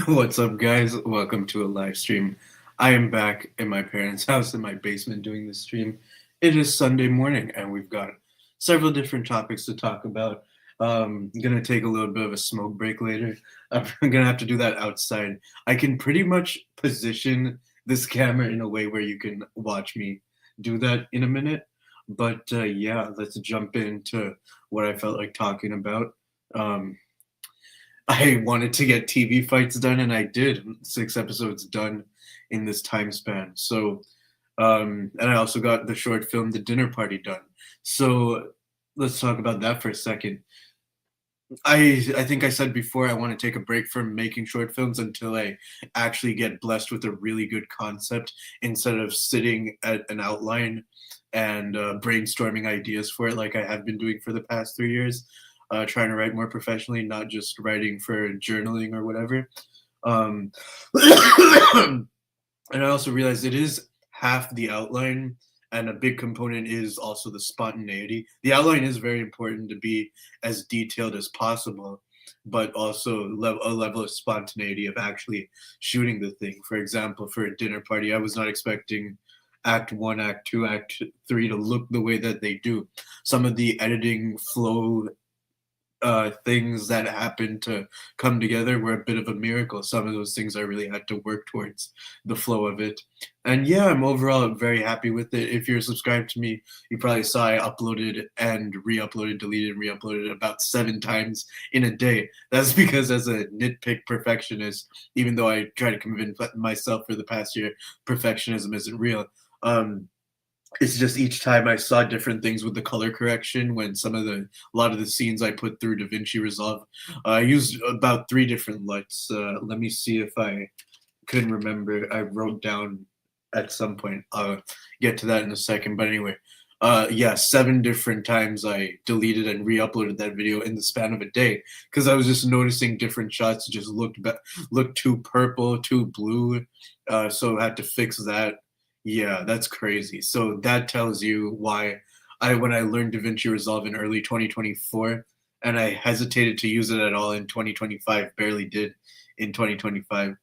What's up, guys? Welcome to a live stream. I am back in my parents' house in my basement doing this stream. It is Sunday morning, and we've got several different topics to talk about. I'm gonna take a little bit of a smoke break later. I'm gonna have to do that outside. I can pretty much position this camera in a way where you can watch me do that in a minute. But yeah, let's jump into what I felt like talking about. Um, I wanted to get TV fights done, and I did. 6 episodes done in this time span. So, and I also got the short film The Dinner Party done. So let's talk about that for a second. I think I said before I want to take a break from making short films until I actually get blessed with a really good concept instead of sitting at an outline and brainstorming ideas for it like I have been doing for the past 3 years, trying to write more professionally, not just writing for journaling or whatever. Um, and I also realized it is half the outline, and a big component is also the spontaneity. The outline is very important to be as detailed as possible, but also a level of spontaneity of actually shooting the thing. For example, for a dinner party, I was not expecting act one, act two, act three to look the way that they do. Some of the editing flow things that happened to come together were a bit of a miracle. Some of those things I really had to work towards the flow of it. And yeah, I'm overall very happy with it. If you're subscribed to me, you probably saw I uploaded and re-uploaded, deleted and re-uploaded about 7 times in a day. That's because as a nitpick perfectionist, even though I try to convince myself for the past year, perfectionism isn't real. Um, it's just each time I saw different things with the color correction when a lot of the scenes I put through DaVinci Resolve. I used about 3 different LUTs. Let me see if I couldn't remember. I wrote down at some point. I'll get to that in a second. But anyway, yeah, 7 different times I deleted and re-uploaded that video in the span of a day because I was just noticing different shots just looked too purple, too blue. So I had to fix that. Yeah, that's crazy. So that tells you why when I learned DaVinci Resolve in early 2024 and I hesitated to use it at all in 2025, barely did in 2025.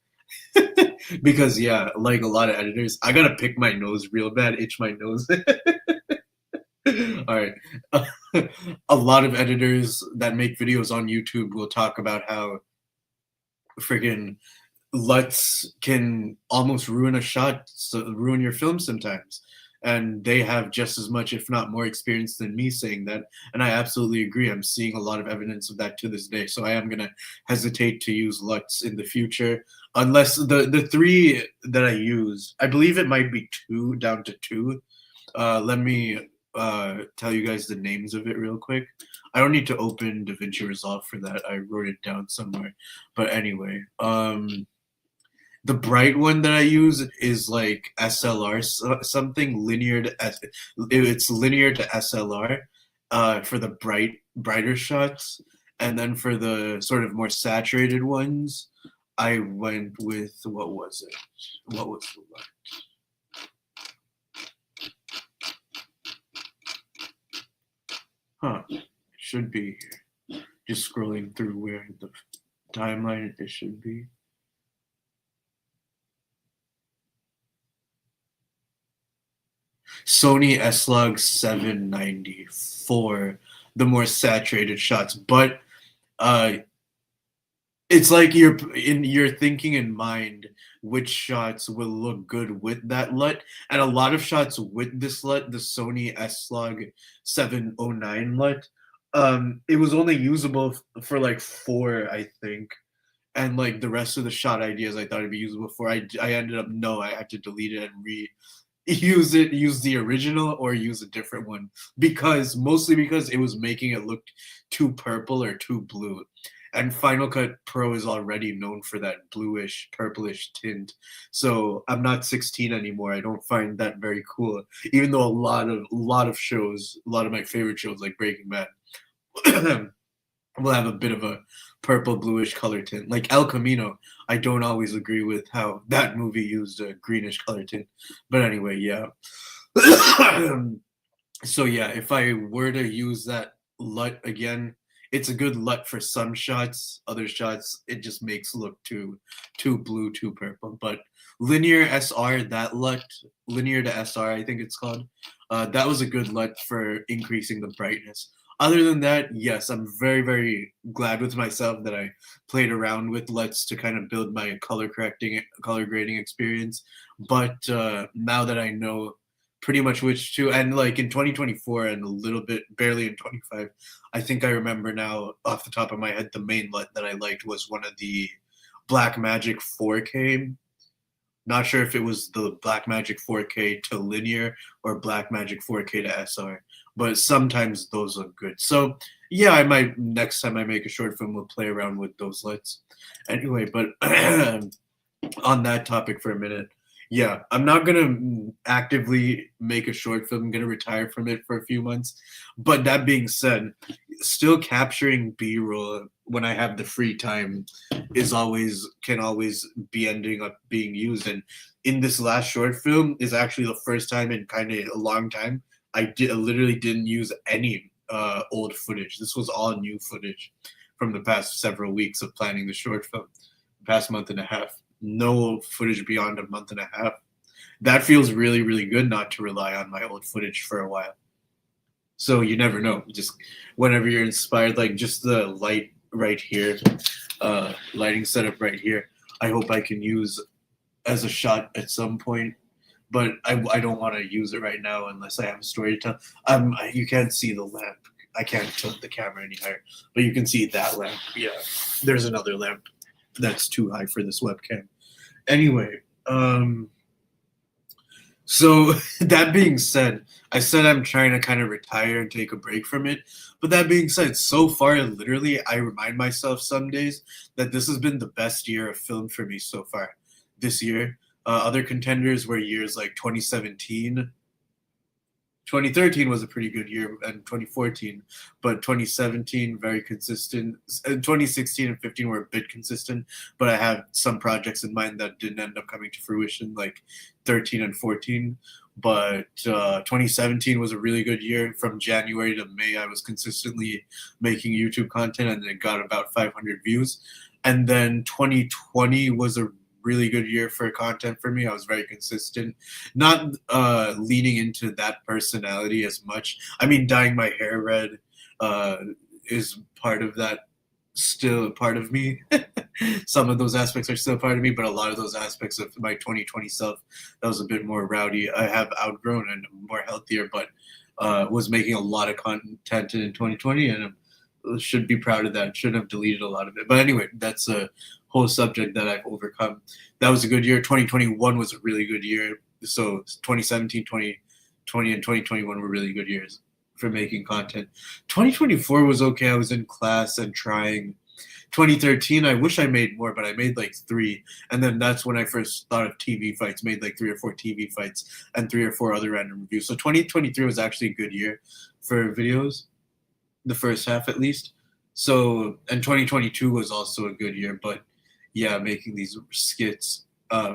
Because yeah, like a lot of editors, I gotta pick my nose real bad, itch my nose. All right. A lot of editors that make videos on YouTube will talk about how friggin' LUTs can almost ruin a shot, so ruin your film sometimes. And they have just as much, if not more, experience than me saying that. And I absolutely agree. I'm seeing a lot of evidence of that to this day. So I am gonna hesitate to use LUTs in the future, unless the 3 that I used, I believe it might be 2 down to 2. Let me tell you guys the names of it real quick. I don't need to open DaVinci Resolve for that. I wrote it down somewhere. But anyway, the bright one that I use is like SLR something linear to it's linear to SLR for the brighter shots, and then for the sort of more saturated ones, I went with what was it? What was the one? Huh? It should be here. Just scrolling through where the timeline it should be. Sony S-Log 790 for the more saturated shots, but uh, it's like you're thinking in mind which shots will look good with that LUT, and a lot of shots with this LUT, the Sony S-Log 709 LUT, it was only usable for like 4, I think, and like the rest of the shot ideas I thought it'd be usable for. I ended up no, I had to delete it and use the original or use a different one mostly because it was making it look too purple or too blue, and Final Cut Pro is already known for that bluish purplish tint. So I'm not 16 anymore. I don't find that very cool, even though a lot of shows, a lot of my favorite shows like Breaking Bad will have a bit of a purple bluish color tint. Like El Camino, I don't always agree with how that movie used a greenish color tint. But anyway, yeah. So yeah, if I were to use that LUT again it's a good LUT for some shots. Other shots, it just makes look too blue, too purple. But linear SR, that LUT, linear to SR, I think it's called. That was a good LUT for increasing the brightness. Other than that, yes, I'm very, very glad with myself that I played around with LUTs to kind of build my color grading experience. But now that I know pretty much which to, and like in 2024 and a little bit barely in 25, I think I remember now off the top of my head the main LUT that I liked was one of the Blackmagic 4K. Not sure if it was the Blackmagic 4K to linear or Blackmagic 4K to SR, but sometimes those look good. So yeah, I might next time I make a short film, we'll play around with those LUTs. Anyway, but on that topic for a minute, yeah, I'm not gonna actively make a short film. I'm gonna retire from it for a few months. But that being said, still capturing B-roll when I have the free time can always be ending up being used. And in this last short film is actually the first time in kind of a long time I literally didn't use any old footage. This was all new footage from the past several weeks of planning the short film, the past month and a half. No footage beyond a month and a half. That feels really, really good not to rely on my old footage for a while. So you never know. Just whenever you're inspired, like just the light right here, lighting setup right here, I hope I can use as a shot at some point. But I don't want to use it right now unless I have a story to tell. You can't see the lamp. I can't tilt the camera any higher, but you can see that lamp. Yeah, there's another lamp that's too high for this webcam. Anyway, so that being said, I said I'm trying to kind of retire and take a break from it. But that being said, so far, literally, I remind myself some days that this has been the best year of film for me so far this year. Other contenders were years like 2017. 2013 was a pretty good year, and 2014, but 2017 very consistent. And 2016 and 15 were a bit consistent, but I have some projects in mind that didn't end up coming to fruition, like 13 and 14. But 2017 was a really good year. From January to May, I was consistently making YouTube content, and it got about 500 views. And then 2020 was a really good year for content for me. I was very consistent, not leaning into that personality as much. I mean, dyeing my hair red is part of that, still part of me. Some of those aspects are still part of me, but a lot of those aspects of my 2020 self that was a bit more rowdy, I have outgrown and more healthier, but was making a lot of content in 2020, and should be proud of that. Shouldn't have deleted a lot of it. But anyway, that's a whole subject that I've overcome. That was a good year. 2021 was a really good year. So 2017, 2020, and 2021 were really good years for making content. 2024 was okay. I was in class and trying. 2013, I wish I made more, but I made like 3. And then that's when I first thought of TV fights, made like 3 or 4 TV fights and 3 or 4 other random reviews. So 2023 was actually a good year for videos, the first half at least. So, and 2022 was also a good year, but yeah, making these skits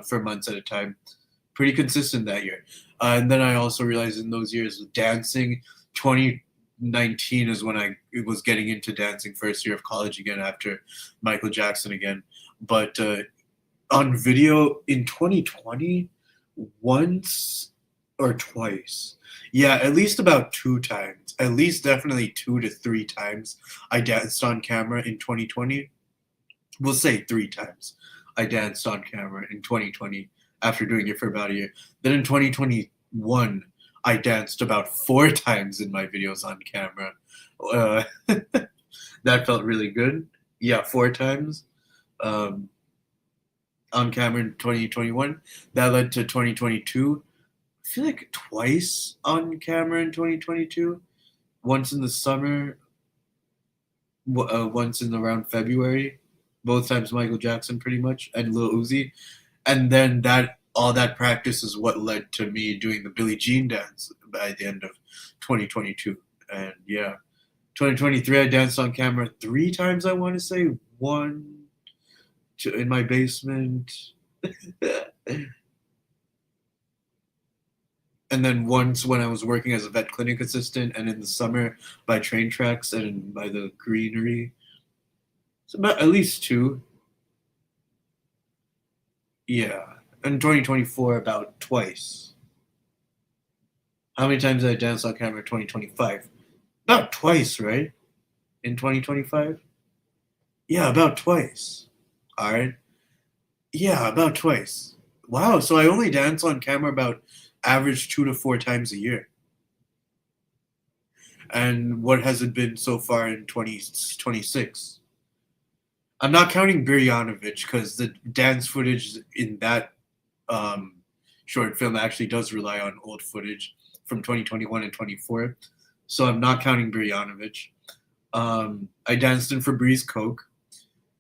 for months at a time, pretty consistent that year. And then I also realized in those years dancing, 2019 is when I was getting into dancing, first year of college again after Michael Jackson again. But on video in 2020, once or twice, yeah, at least about 2 times, at least definitely 2 to 3 times I danced on camera in 2020. We'll say 3 times I danced on camera in 2020 after doing it for about a year. Then in 2021, I danced about 4 times in my videos on camera. That felt really good. Yeah, 4 times on camera in 2021. That led to 2022. I feel like twice on camera in 2022. Once in the summer, once in around February. Both times Michael Jackson, pretty much, and Lil Uzi. And then all that practice is what led to me doing the Billie Jean dance by the end of 2022. And yeah, 2023 I danced on camera 3 times. I want to say in my basement. And then once when I was working as a vet clinic assistant, and in the summer by train tracks and by the greenery. It's about at least two. Yeah. In 2024, about twice. How many times did I dance on camera in 2025? About twice, right? In 2025? Yeah, about twice. All right. Yeah, about twice. Wow. So I only dance on camera about average 2 to 4 times a year. And what has it been so far in 2026? I'm not counting Biryanovich because the dance footage in that um, short film actually does rely on old footage from 2021 and 24. So I'm not counting Biryanovich. I danced in Febreze Coke,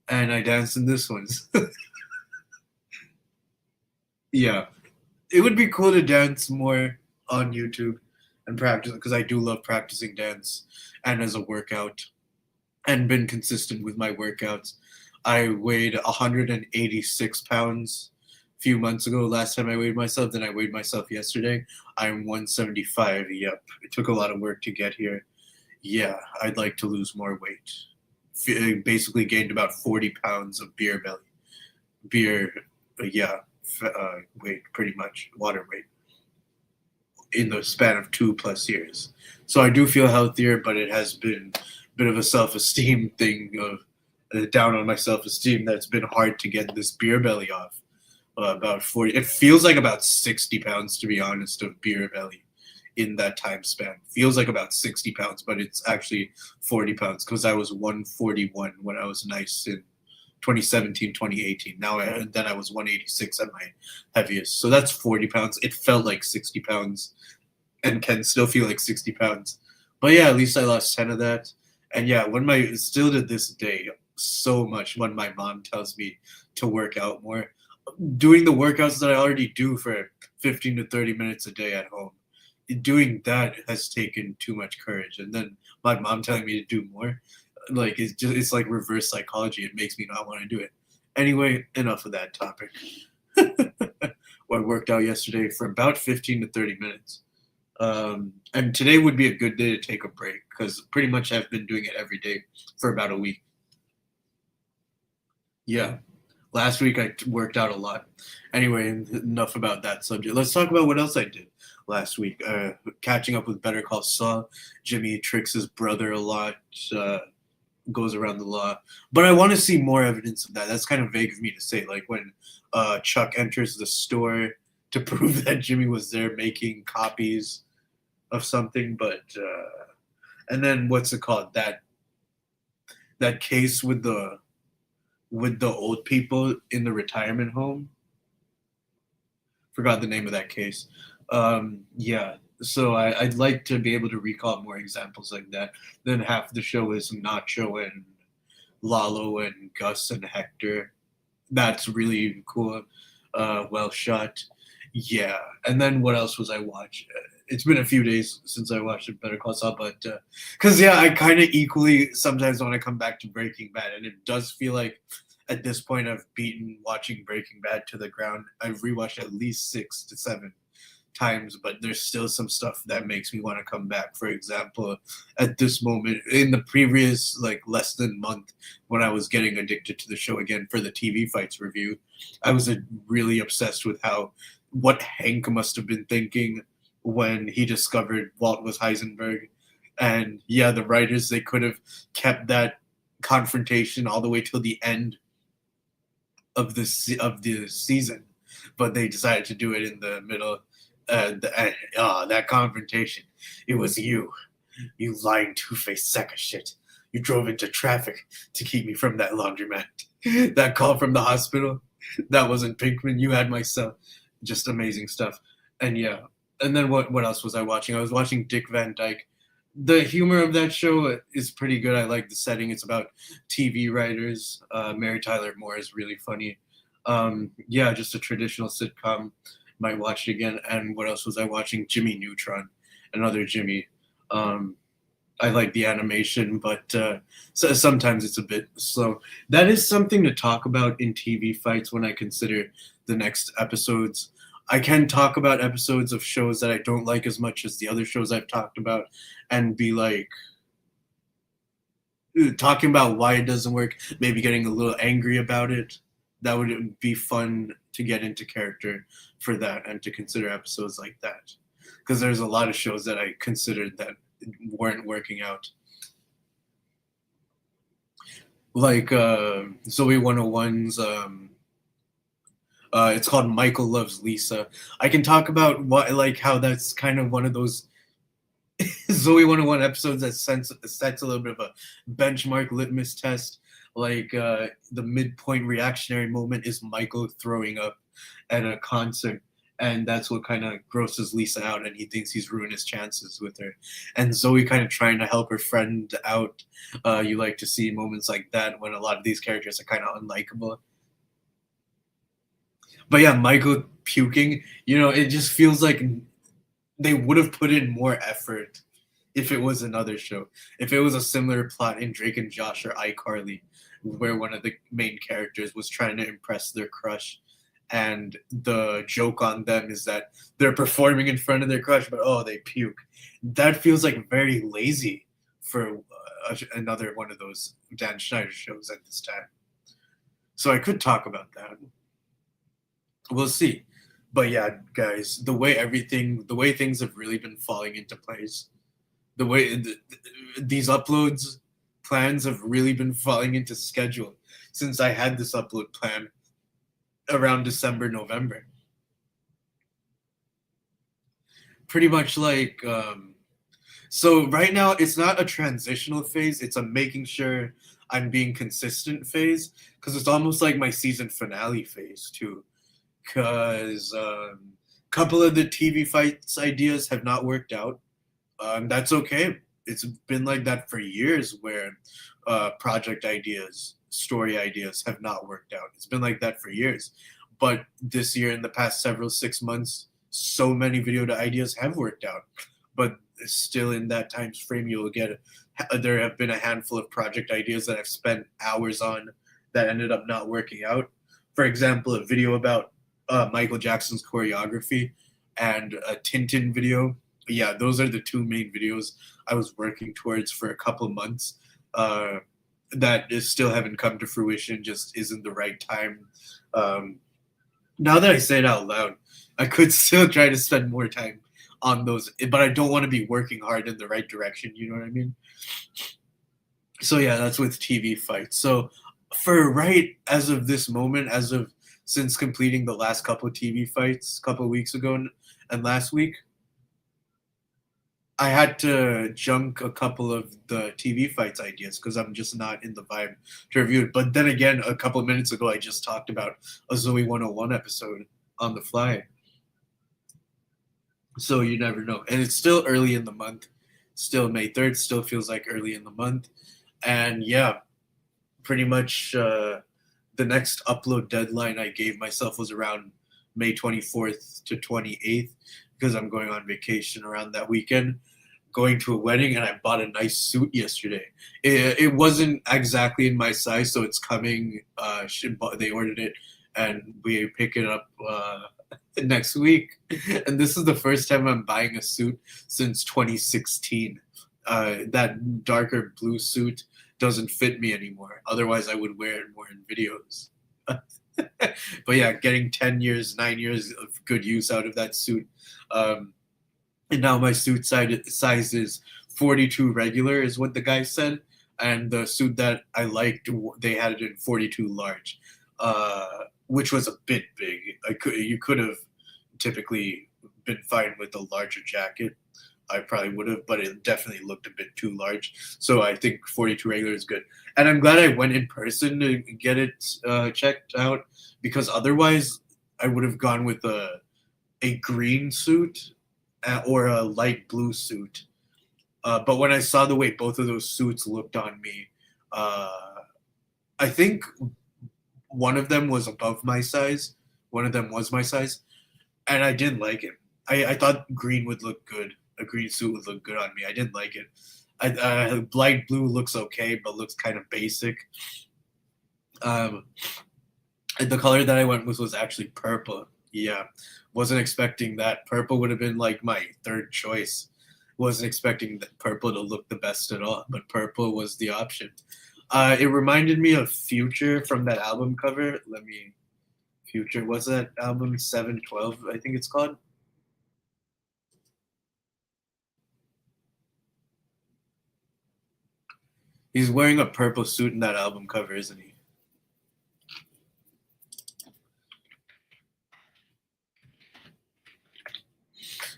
and I danced in this one. Yeah, it would be cool to dance more on YouTube and practice because I do love practicing dance and as a workout and been consistent with my workouts. I weighed 186 pounds a few months ago. Last time I weighed myself, then I weighed myself yesterday. I'm 175. Yep, it took a lot of work to get here. Yeah, I'd like to lose more weight. Basically gained about 40 pounds of beer belly. Beer, yeah, weight, pretty much, water weight, in the span of 2+ years. So I do feel healthier, but it has been a bit of a self-esteem thing of down on my self-esteem that's been hard to get this beer belly off. About 40, it feels like about 60 pounds, to be honest, of beer belly in that time span. Feels like about 60 pounds, but it's actually 40 pounds because I was 141 when I was nice in 2017, 2018. Then I was 186 at my heaviest. So that's 40 pounds. It felt like 60 pounds and can still feel like 60 pounds. But yeah, at least I lost 10 of that. And yeah, still to this day, so much when my mom tells me to work out more. Doing the workouts that I already do for 15 to 30 minutes a day at home, doing that has taken too much courage. And then my mom telling me to do more, like it's like reverse psychology. It makes me not want to do it. Anyway, enough of that topic. Well, I worked out yesterday for about 15 to 30 minutes. And today would be a good day to take a break because pretty much I've been doing it every day for about a week. Yeah. Last week I worked out a lot. Anyway, enough about that subject. Let's talk about what else I did last week. Catching up with Better Call Saul. Jimmy tricks his brother a lot, goes around the law. But I want to see more evidence of that. That's kind of vague of me to say. Like when Chuck enters the store to prove that Jimmy was there making copies of something. But and then what's it called? That case with the old people in the retirement home. Forgot the name of that case. Yeah, so I'd like to be able to recall more examples like that. Then half the show is Nacho and Lalo and Gus and Hector. That's really cool. Well shot. Yeah, and then what else was I watching? It's been a few days since I watched Better Call Saul, but because yeah, I kind of equally sometimes want to come back to Breaking Bad, and it does feel like at this point I've beaten watching Breaking Bad to the ground. I've rewatched at least 6 to 7 times, but there's still some stuff that makes me want to come back. For example, at this moment in the previous like less than month when I was getting addicted to the show again for the TV fights review, I was really obsessed with what Hank must have been thinking when he discovered Walt was Heisenberg. And yeah, the writers, they could have kept that confrontation all the way till the end of the season, but they decided to do it in the middle. That confrontation, it was you lying two-faced sack of shit. You drove into traffic to keep me from that laundromat. That call from the hospital, that wasn't Pinkman. You had my cell. Just amazing stuff. And yeah, and then what else was I watching? I was watching Dick Van Dyke. The humor of that show is pretty good. I like the setting. It's about TV writers. Mary Tyler Moore is really funny. Yeah, just a traditional sitcom. Might watch it again. And what else was I watching? Jimmy Neutron, another Jimmy. I like the animation, but so sometimes it's a bit slow. That is something to talk about in TV fights when I consider the next episodes. I can talk about episodes of shows that I don't like as much as the other shows I've talked about, and be like talking about why it doesn't work, maybe getting a little angry about it. That would be fun to get into character for that and to consider episodes like that. Because there's a lot of shows that I considered that weren't working out. Like Zoe 101's it's called Michael Loves Lisa. I can talk about what like how that's kind of one of those Zoe 101 episodes that sets a little bit of a benchmark litmus test. Like the midpoint reactionary moment is Michael throwing up at a concert. And that's what kind of grosses Lisa out, and he thinks he's ruined his chances with her. And Zoe kind of trying to help her friend out. You like to see moments like that when a lot of these characters are kind of unlikable. But yeah, Michael puking, it just feels like they would have put in more effort if it was another show. If it was a similar plot in Drake and Josh or iCarly, where one of the main characters was trying to impress their crush, and the joke on them is that they're performing in front of their crush, but oh, they puke. That feels like very lazy for another one of those Dan Schneider shows at this time. So I could talk about that. We'll see. But yeah, guys, the way things have really been falling into place, the way these uploads plans have really been falling into schedule since I had this upload plan around December, November. Pretty much like, so right now it's not a transitional phase, it's a making sure I'm being consistent phase, because it's almost like my season finale phase too. Because a couple of the TV fights ideas have not worked out. That's okay. It's been like that for years where project ideas, story ideas have not worked out. It's been like that for years. But this year, in the past 6 months, so many video ideas have worked out. But still in that time frame, you'll get there have been a handful of project ideas that I've spent hours on that ended up not working out. For example, a video about Michael Jackson's choreography and a Tintin video. Yeah, those are the two main videos I was working towards for a couple of months. That is still haven't come to fruition, just isn't the right time. Now that I say it out loud, I could still try to spend more time on those, but I don't want to be working hard in the right direction. You know what I mean? So yeah, that's with TV fights. So for right as of this moment, since completing the last couple of TV fights, a couple of weeks ago and last week, I had to junk a couple of the TV fights ideas because I'm just not in the vibe to review it. But then again, a couple of minutes ago, I just talked about a Zoe 101 episode on the fly. So you never know. And it's still early in the month. Still May 3rd, still feels like early in the month. And yeah, pretty much the next upload deadline I gave myself was around May 24th to 28th because I'm going on vacation around that weekend, going to a wedding, and I bought a nice suit yesterday. It wasn't exactly in my size, so it's coming. They ordered it, and we pick it up next week. And this is the first time I'm buying a suit since 2016. That darker blue suit doesn't fit me anymore. Otherwise, I would wear it more in videos. But yeah, getting 9 years of good use out of that suit. And now my suit size is 42 regular, is what the guy said. And the suit that I liked, they had it in 42 large, which was a bit big. You could have typically been fine with a larger jacket. I probably would have, but it definitely looked a bit too large. So I think 42 regular is good. And I'm glad I went in person to get it checked out, because otherwise I would have gone with a green suit or a light blue suit. But when I saw the way both of those suits looked on me, I think one of them was above my size. One of them was my size. And I didn't like it. I thought green would look good. A green suit would look good on me. I didn't like it. Light blue looks okay, but looks kind of basic. And the color that I went with was actually purple. Yeah, wasn't expecting that. Purple would have been like my third choice. Wasn't expecting that purple to look the best at all, but purple was the option. It reminded me of Future from that album cover. Let me Future was that album 712, I think it's called. He's wearing a purple suit in that album cover, isn't he?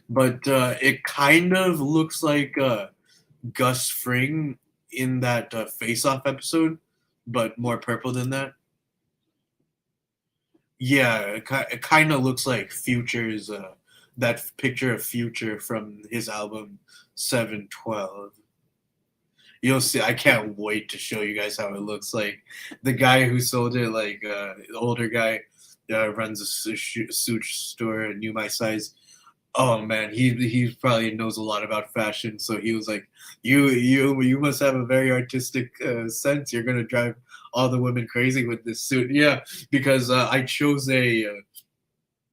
But it kind of looks like Gus Fring in that Face Off episode, but more purple than that. Yeah, it kind of looks like Future's that picture of Future from his album 712. You'll see. I can't wait to show you guys how it looks like. The guy who sold it, like the older guy, runs a suit store and knew my size. Oh man, he probably knows a lot about fashion. So he was like, "You must have a very artistic sense. You're gonna drive all the women crazy with this suit." Yeah, because I chose I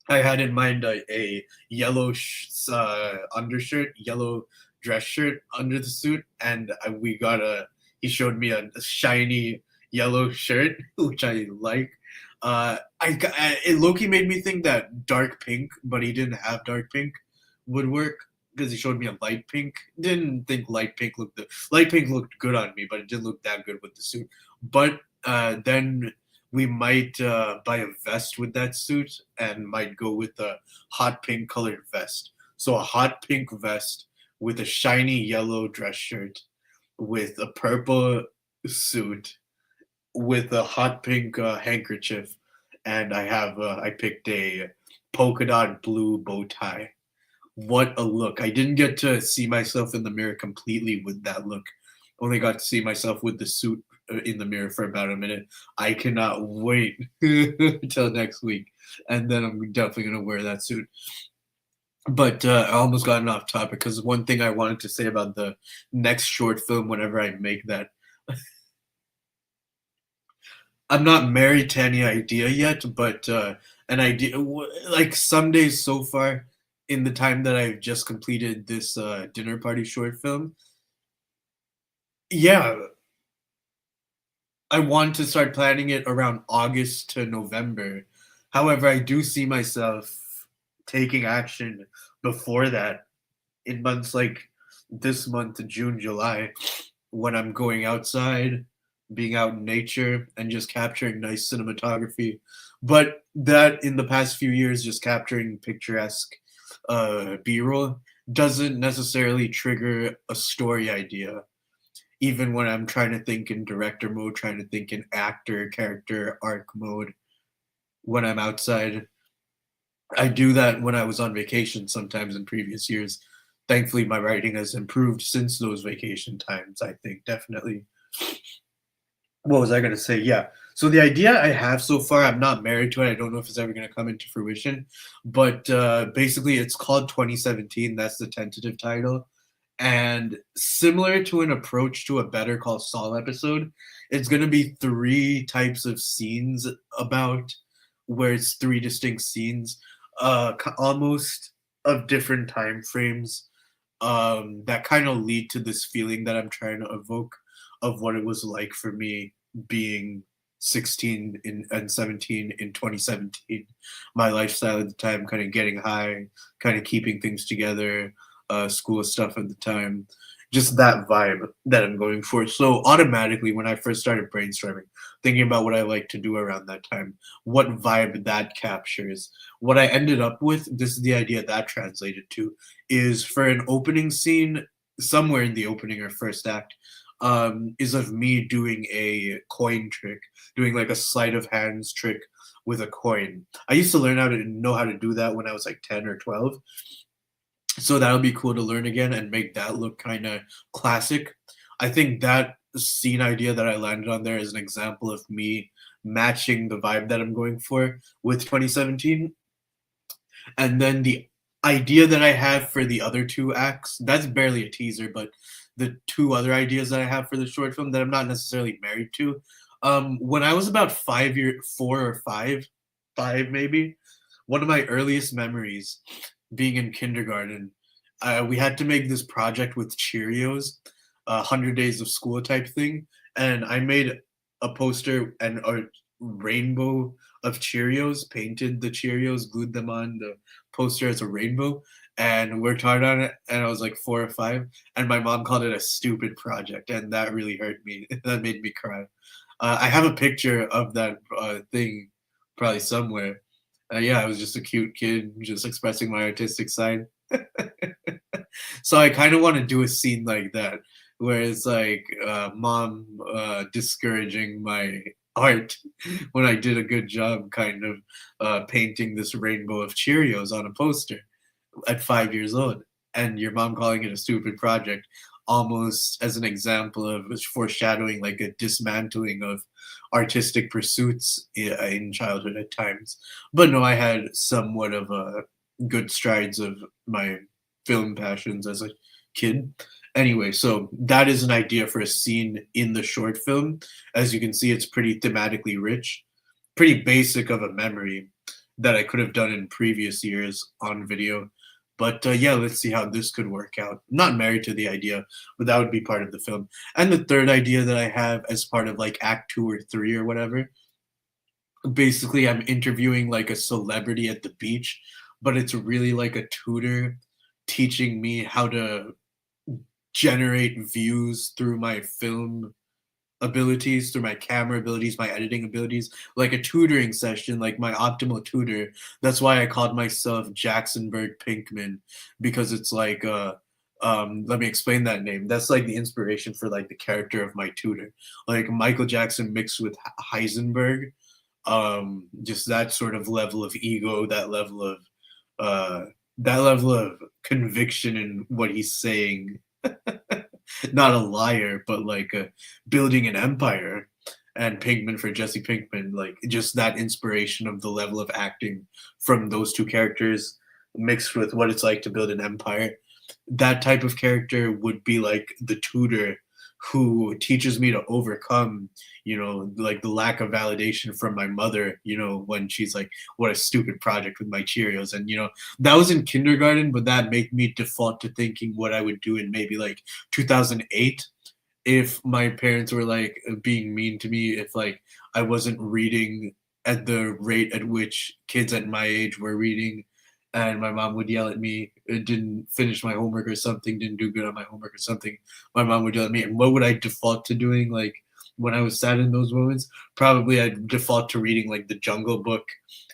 had in mind a yellow undershirt, yellow dress shirt under the suit, and we got a. He showed me a shiny yellow shirt, which I like. It Loki made me think that dark pink, but he didn't have dark pink, would work because he showed me a light pink. Didn't think light pink looked good on me, but it didn't look that good with the suit. But then we might buy a vest with that suit and might go with a hot pink colored vest. So a hot pink vest with a shiny yellow dress shirt with a purple suit with a hot pink handkerchief, and I picked a polka dot blue bow tie. What a look! I didn't get to see myself in the mirror completely with that look. Only got to see myself with the suit in the mirror for about a minute. I cannot wait until next week, and then I'm definitely gonna wear that suit. But I almost gotten off topic because one thing I wanted to say about the next short film, whenever I make that, I'm not married to any idea yet, but an idea like some days so far in the time that I've just completed this dinner party short film. Yeah, I want to start planning it around August to November. However, I do see myself taking action before that in months like this month, June, July, when I'm going outside, being out in nature, and just capturing nice cinematography. But that in the past few years, just capturing picturesque B-roll doesn't necessarily trigger a story idea. Even when I'm trying to think in director mode, trying to think in actor, character, arc mode, when I'm outside, I do that when I was on vacation sometimes in previous years. Thankfully, my writing has improved since those vacation times, I think, definitely. What was I going to say? Yeah. So the idea I have so far, I'm not married to it. I don't know if it's ever going to come into fruition, but basically, it's called 2017. That's the tentative title. And similar to an approach to a Better Call Saul episode, it's going to be three types of scenes about where it's three distinct scenes, almost of different time frames, that kind of lead to this feeling that I'm trying to evoke of what it was like for me being 16 and 17 in 2017. My lifestyle at the time, kind of getting high, kind of keeping things together, school stuff at the time, just that vibe that I'm going for. So automatically, when I first started brainstorming, thinking about what I like to do around that time, what vibe that captures, what I ended up with, this is the idea that translated to, is for an opening scene, somewhere in the opening or first act, is of me doing a coin trick, doing like a sleight of hands trick with a coin. I used to learn how to know how to do that when I was like 10 or 12. So that'll be cool to learn again and make that look kind of classic. I think that scene idea that I landed on there is an example of me matching the vibe that I'm going for with 2017. And then the idea that I have for the other two acts, that's barely a teaser, but the two other ideas that I have for the short film that I'm not necessarily married to. When I was about 4 or 5, maybe, one of my earliest memories being in kindergarten, we had to make this project with Cheerios, 100 Days of School type thing, and I made a poster and a rainbow of Cheerios, painted the Cheerios, glued them on the poster as a rainbow, and worked hard on it. And I was like 4 or 5, and my mom called it a stupid project, and that really hurt me. That made me cry. I have a picture of that thing probably somewhere. Yeah, I was just a cute kid, just expressing my artistic side. So I kind of want to do a scene like that, where it's like mom discouraging my art when I did a good job, kind of painting this rainbow of Cheerios on a poster at 5 years old, and your mom calling it a stupid project, almost as an example of foreshadowing like a dismantling of artistic pursuits in childhood at times. But no, I had somewhat of a good strides of my film passions as a kid. Anyway, so that is an idea for a scene in the short film. As you can see, it's pretty thematically rich, pretty basic of a memory that I could have done in previous years on video. But yeah, let's see how this could work out. Not married to the idea, but that would be part of the film. And the third idea that I have as part of like act 2 or 3 or whatever, basically I'm interviewing like a celebrity at the beach, but it's really like a tutor teaching me how to generate views through my film abilities, through my camera abilities, my editing abilities, like a tutoring session, like my optimal tutor. That's why I called myself Jacksonburg Pinkman, because it's like let me explain that name. That's like the inspiration for like the character of my tutor. Like Michael Jackson mixed with Heisenberg. Just that sort of level of ego, uh that level of conviction in what he's saying. Not a liar, but like building an empire. And Pinkman for Jesse Pinkman, like just that inspiration of the level of acting from those two characters mixed with what it's like to build an empire. That type of character would be like the tutor who teaches me to overcome, like the lack of validation from my mother, when she's like, what a stupid project with my Cheerios. And, that was in kindergarten, but that made me default to thinking what I would do in maybe like 2008 if my parents were like being mean to me, if like I wasn't reading at the rate at which kids at my age were reading, and my mom would yell at me, didn't finish my homework or something, didn't do good on my homework or something. My mom would yell at me, and what would I default to doing? Like when I was sad in those moments, probably I'd default to reading like the Jungle Book.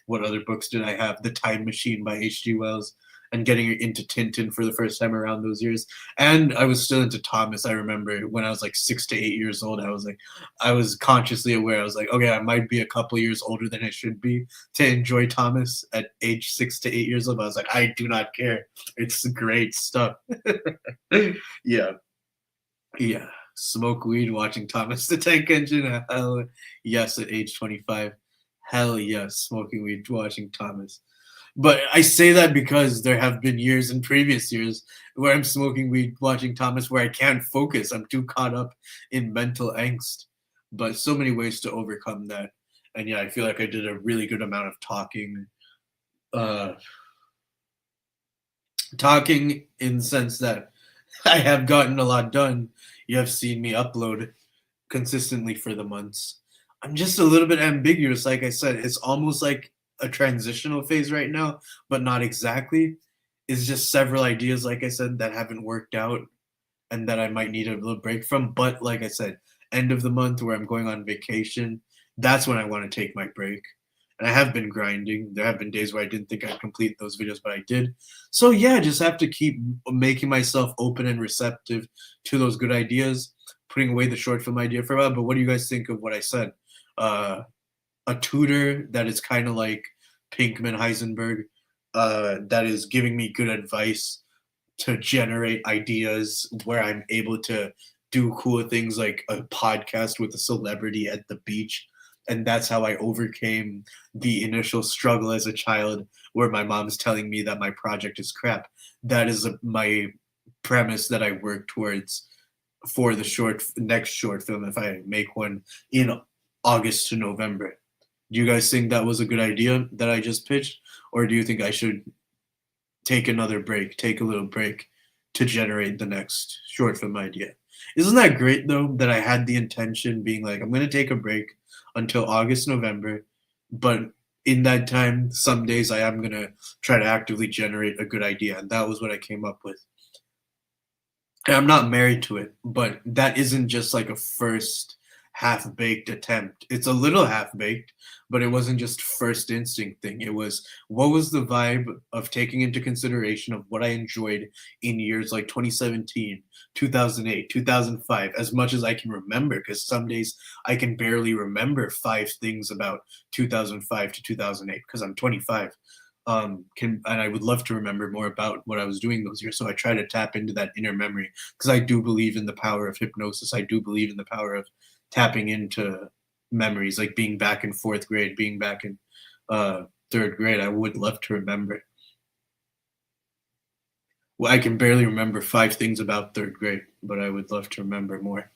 What other books did I have? The Time Machine by H.G. Wells, and getting into Tintin for the first time around those years. And I was still into Thomas. I remember when I was like 6 to 8 years old, I was consciously aware. I was like, okay, I might be a couple years older than I should be to enjoy Thomas at age 6 to 8 years old. I was like, I do not care. It's great stuff. Yeah. Yeah. Smoke weed watching Thomas the Tank Engine. Hell yes, at age 25. Hell yes, smoking weed watching Thomas. But I say that because there have been years in previous years where I'm smoking weed watching Thomas where I can't focus. I'm too caught up in mental angst. But so many ways to overcome that. And yeah, I feel like I did a really good amount of talking. Uh, Talking in the sense that I have gotten a lot done. You have seen me upload consistently for the months. I'm just a little bit ambiguous. Like I said, it's almost like a transitional phase right now, but not exactly. It's just several ideas, like I said, that haven't worked out and that I might need a little break from. But like I said, end of the month where I'm going on vacation, that's when I want to take my break. And I have been grinding. There have been days where I didn't think I'd complete those videos, but I did. So yeah, just have to keep making myself open and receptive to those good ideas, putting away the short film idea for a while. But what do you guys think of what I said? A tutor that is kind of like Pinkman Heisenberg, that is giving me good advice to generate ideas where I'm able to do cool things like a podcast with a celebrity at the beach. And that's how I overcame the initial struggle as a child where my mom's telling me that my project is crap. That is my premise that I work towards for the next short film if I make one in August to November. Do you guys think that was a good idea that I just pitched? or do you think I should take another break, take a little break to generate the next short film idea? Isn't that great though that I had the intention being like, I'm going to take a break until August, November, but in that time, some days I am going to try to actively generate a good idea. And that was what I came up with. And I'm not married to it, but that isn't just like a first half-baked attempt. It's a little half-baked, but it wasn't just first instinct thing. It was what was the vibe of taking into consideration of what I enjoyed in years like 2017, 2008, 2005, as much as I can remember, because some days I can barely remember 5 things about 2005 to 2008 because I'm 25. And I would love to remember more about what I was doing those years. So I try to tap into that inner memory because I do believe in the power of hypnosis. I do believe in the power of tapping into memories, like being back in 4th grade, being back in 3rd grade. I would love to remember. Well, I can barely remember 5 things about 3rd grade, but I would love to remember more.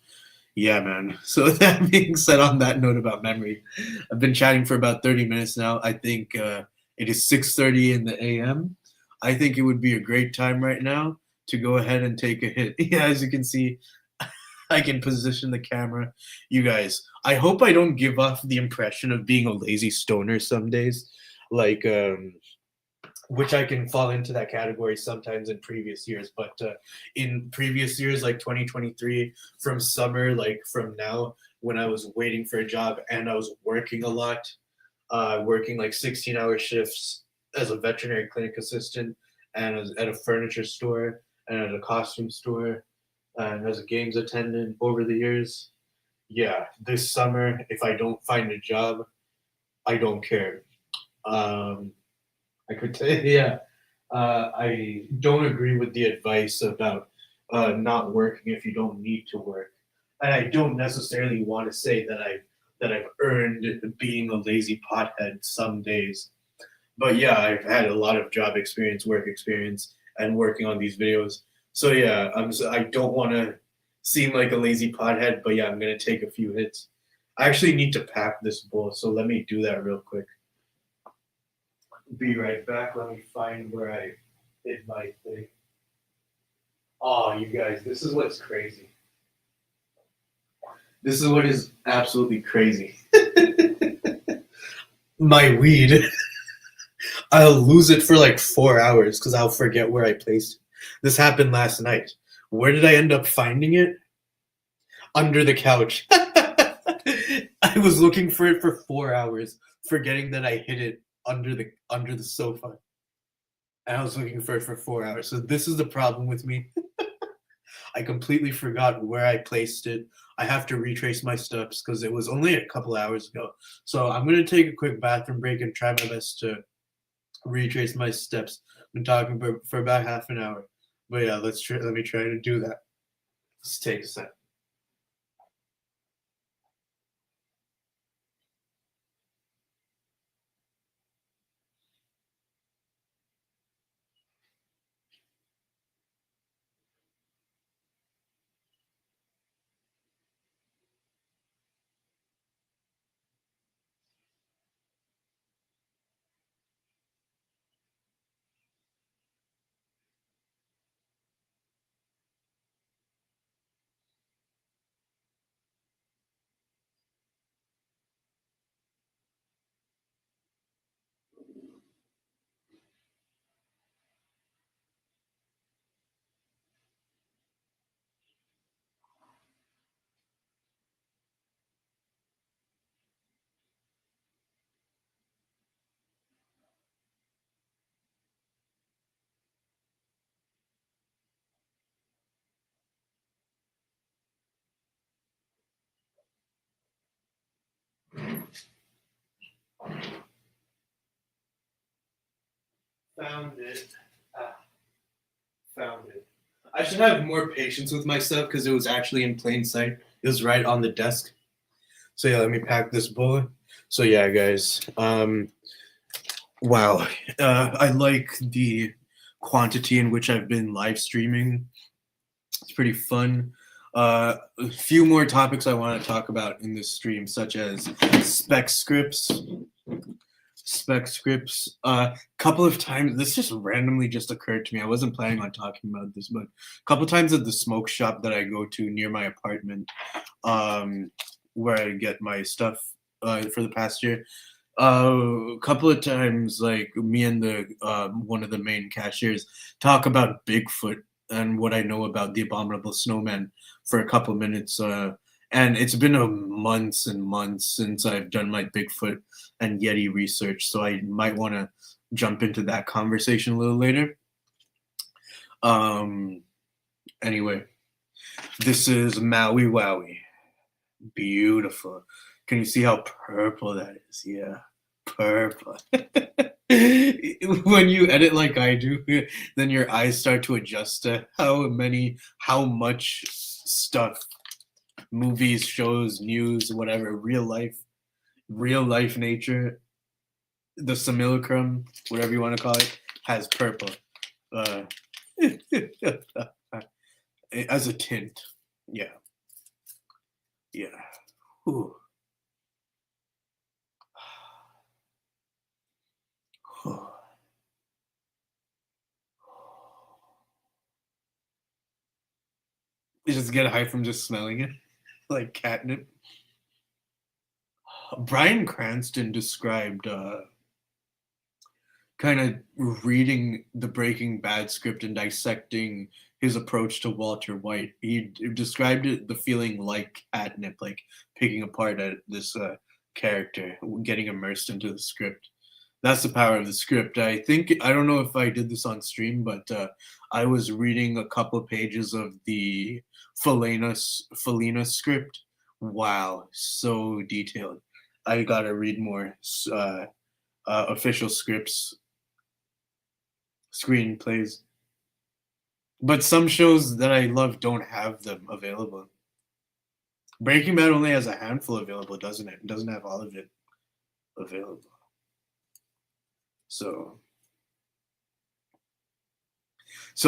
Yeah, man. So that being said, on that note about memory, I've been chatting for about 30 minutes now. I think it is 6:30 in the a.m. I think it would be a great time right now to go ahead and take a hit. Yeah, as you can see, I can position the camera. You guys, I hope I don't give off the impression of being a lazy stoner some days, like which I can fall into that category sometimes in previous years. But in previous years, like 2023, from summer, like from now, when I was waiting for a job and I was working a lot, working like 16-hour shifts as a veterinary clinic assistant and at a furniture store and at a costume store and as a games attendant over the years. Yeah, this summer, if I don't find a job, I don't care. I could tell you, yeah. I don't agree with the advice about not working if you don't need to work, and I don't necessarily want to say that I've earned being a lazy pothead some days. But yeah, I've had a lot of job experience, work experience, and working on these videos. So yeah, I don't want to seem like a lazy pothead, but yeah, I'm gonna take a few hits. I actually need to pack this bowl, so let me do that real quick. Be right back. Let me find where I hid my thing. Oh, you guys, this is what's crazy. This is what is absolutely crazy. My weed. I'll lose it for like 4 hours because I'll forget where I placed it. This happened last night. Where did I end up finding it? Under the couch. I was looking for it for 4 hours, forgetting that I hid it under the sofa. And I was looking for it for 4 hours. So this is the problem with me. I completely forgot where I placed it. I have to retrace my steps because it was only a couple hours ago. So I'm gonna take a quick bathroom break and try my best to retrace my steps. I've been talking for about half an hour. But yeah, let me try to do that. Let's take a sec. Found it. Ah, found it. I should have more patience with myself because it was actually in plain sight. It was right on the desk. So yeah, let me pack this bowl. So yeah, guys. Wow. I like the quantity in which I've been live streaming. It's pretty fun. A few more topics I want to talk about in this stream, such as spec scripts, spec scripts. Couple of times, this just randomly just occurred to me. I wasn't planning on talking about this, but a couple times at the smoke shop that I go to near my apartment, um, where I get my stuff for the past year. A couple of times, like me and the one of the main cashiers talk about Bigfoot and what I know about the abominable snowman for a couple minutes. And it's been a months and months since I've done my Bigfoot and Yeti research, so I might want to jump into that conversation a little later. Um, anyway, this is Maui Wowie. Beautiful. Can you see how purple that is? Yeah, purple. When you edit like I do, then your eyes start to adjust to how much stuff, movies, shows, news, whatever, real life nature, the simulacrum, whatever you want to call it, has purple uh, as a tint. Yeah, yeah. Ooh. You just get high from just smelling it, like catnip. Bryan Cranston described kind of reading the Breaking Bad script and dissecting his approach to Walter White. He described it the feeling like catnip, like picking apart at this character, getting immersed into the script. That's the power of the script. I don't know if I did this on stream, but I was reading a couple pages of the Felina script. Wow, so detailed. I gotta read more official scripts, screenplays. But some shows that I love don't have them available. Breaking Bad only has a handful available, doesn't it? It doesn't have all of it available. So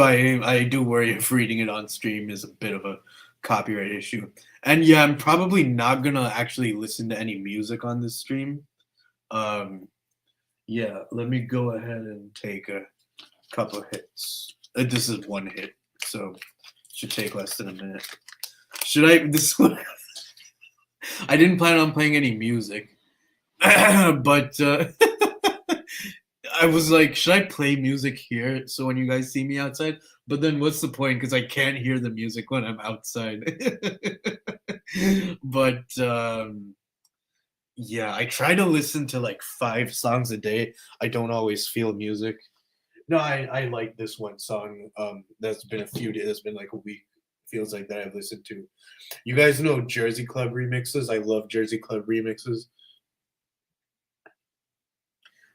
I do worry if reading it on stream is a bit of a copyright issue. And yeah, I'm probably not gonna actually listen to any music on this stream. Yeah, let me go ahead and take a couple hits. This is one hit, so should take less than a minute. Should I? This one, I didn't plan on playing any music, but I was like, should I play music here so when you guys see me outside? But then what's the point? Because I can't hear the music when I'm outside. But yeah, I try to listen to like 5 songs a day. I don't always feel music. No, I like this one song. That's been a few days. That's been like a week. Feels like that I've listened to. You guys know Jersey Club remixes. I love Jersey Club remixes.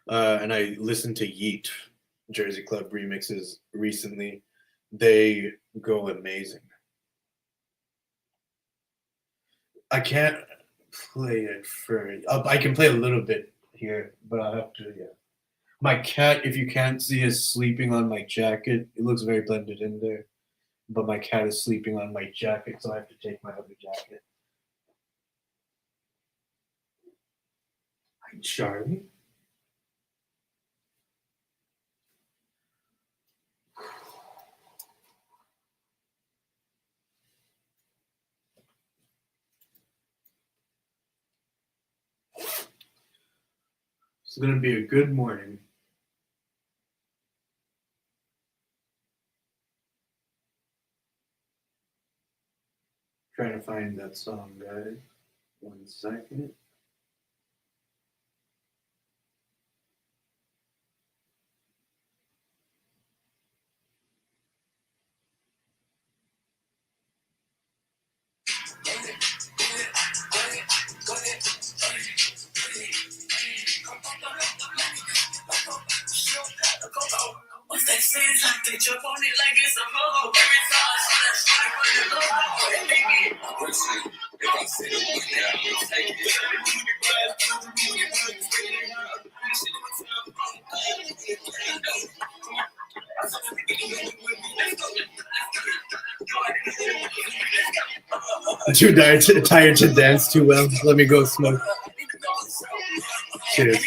And I listened to Yeet Jersey Club remixes recently. They go amazing. I can't play it for. I can play a little bit here, but I'll have to. Yeah. My cat, if you can't see, is sleeping on my jacket. It looks very blended in there, but my cat is sleeping on my jacket, so I have to take my other jacket. Hi, Charlie. It's gonna be a good morning. Trying to find that song, guys. 1 second. Too tired to dance too well. Let me go smoke. Cheers.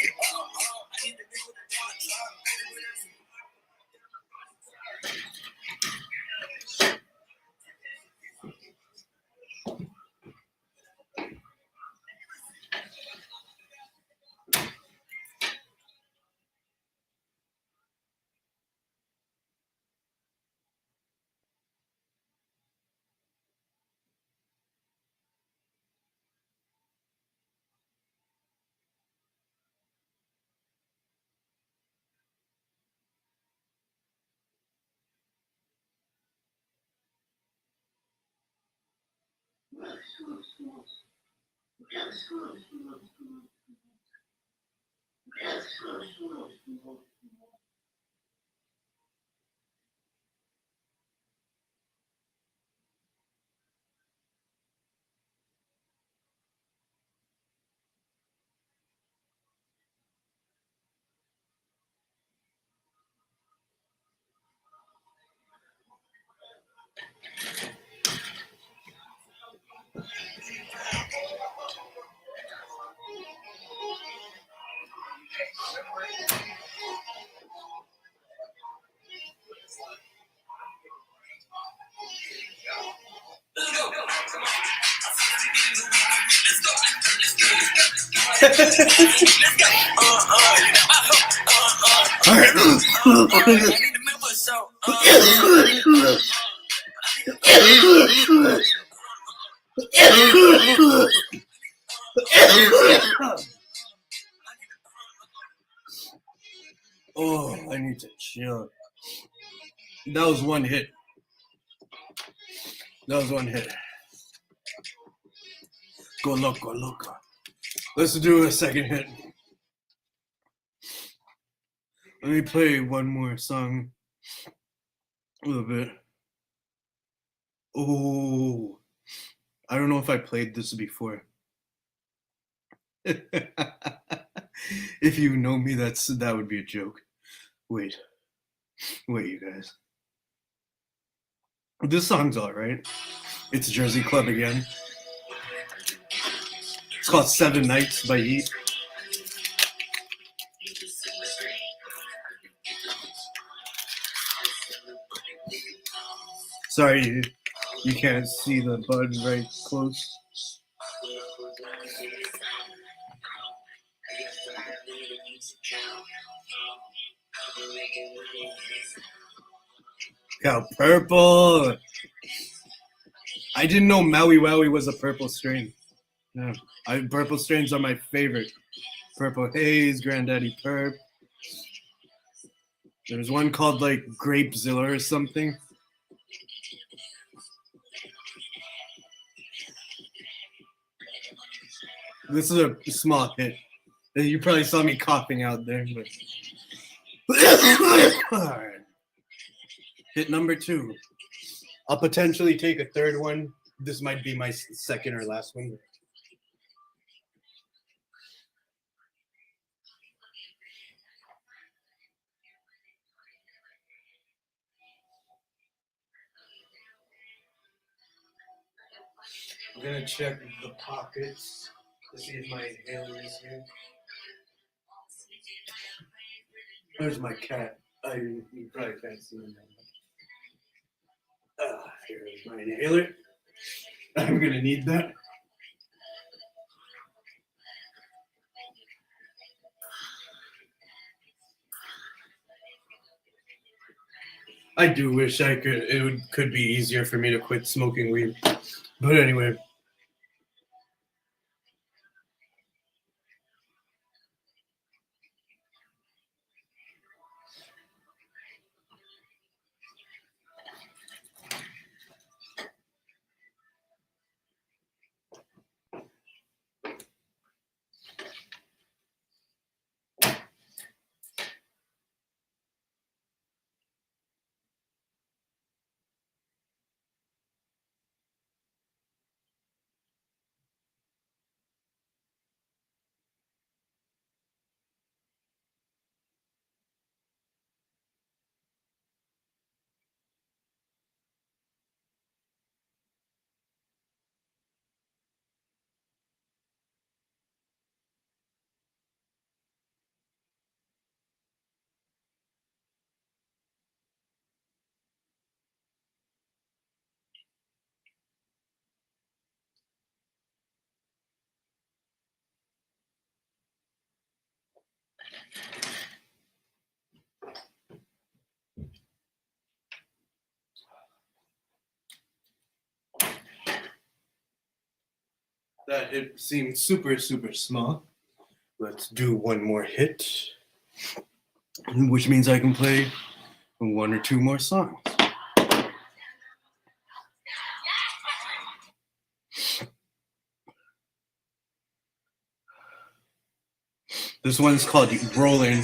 Oh, I need to chill. That was one hit. That was one hit. Go loco, loco. Let's do a second hit. Let me play one more song. A little bit. Oh, I don't know if I played this before. If you know me, that would be a joke. Wait, you guys. This song's alright. It's Jersey Club again. It's called Seven Nights by Heat. Sorry, you can't see the bud right close. Got purple. I didn't know Maui Wowie was a purple strain. Yeah, purple strains are my favorite. Purple Haze, Granddaddy Purp. There's one called like Grapezilla or something. This is a small hit. You probably saw me coughing out there. But... Hit number 2. I'll potentially take a third one. This might be my second or last one. I'm gonna check the pockets to see if my inhaler is here. There's my cat. You probably can't see him. Here is my inhaler. I'm gonna need that. I do wish it could be easier for me to quit smoking weed. But anyway. That hit seemed super, super small. Let's do one more hit, which means I can play 1 or 2 more songs. This one's called Rolling.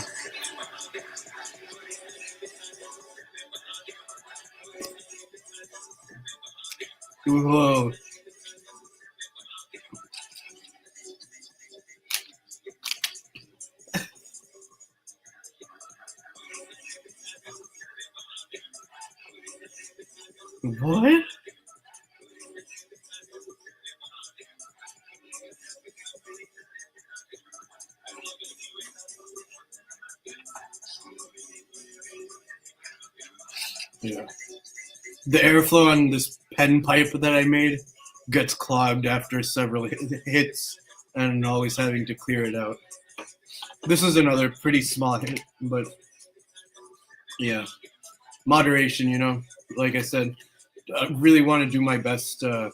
Whoa. What? Yeah. The airflow on this pen pipe that I made gets clogged after several hits and always having to clear it out. This is another pretty small hit, but yeah, moderation, you know. Like I said, I really want to do my best to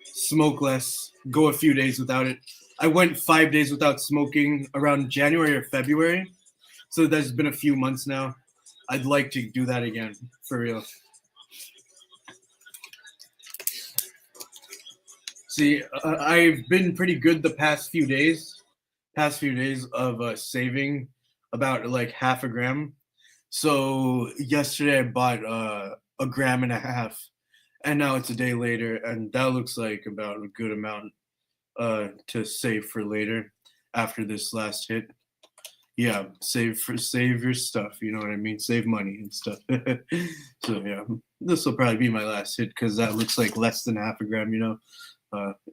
smoke less, go a few days without it. I went 5 days without smoking around January or February, so that's been a few months now. I'd like to do that again, for real. See, I've been pretty good the past few days of saving about like half a gram. So yesterday I bought a gram and a half, and now it's a day later, and that looks like about a good amount to save for later after this last hit. Yeah, save your stuff. You know what I mean? Save money and stuff. So yeah, this will probably be my last hit because that looks like less than half a gram. You know,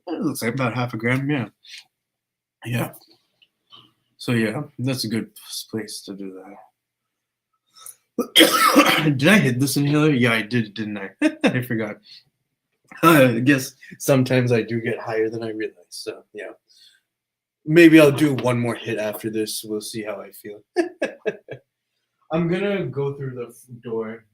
it looks like about half a gram. Yeah, yeah. So yeah, that's a good place to do that. Did I hit this inhaler? Yeah, I did, didn't I? I forgot. I guess sometimes I do get higher than I realize. So yeah, maybe I'll do one more hit after this. We'll see how I feel. I'm gonna go through the door.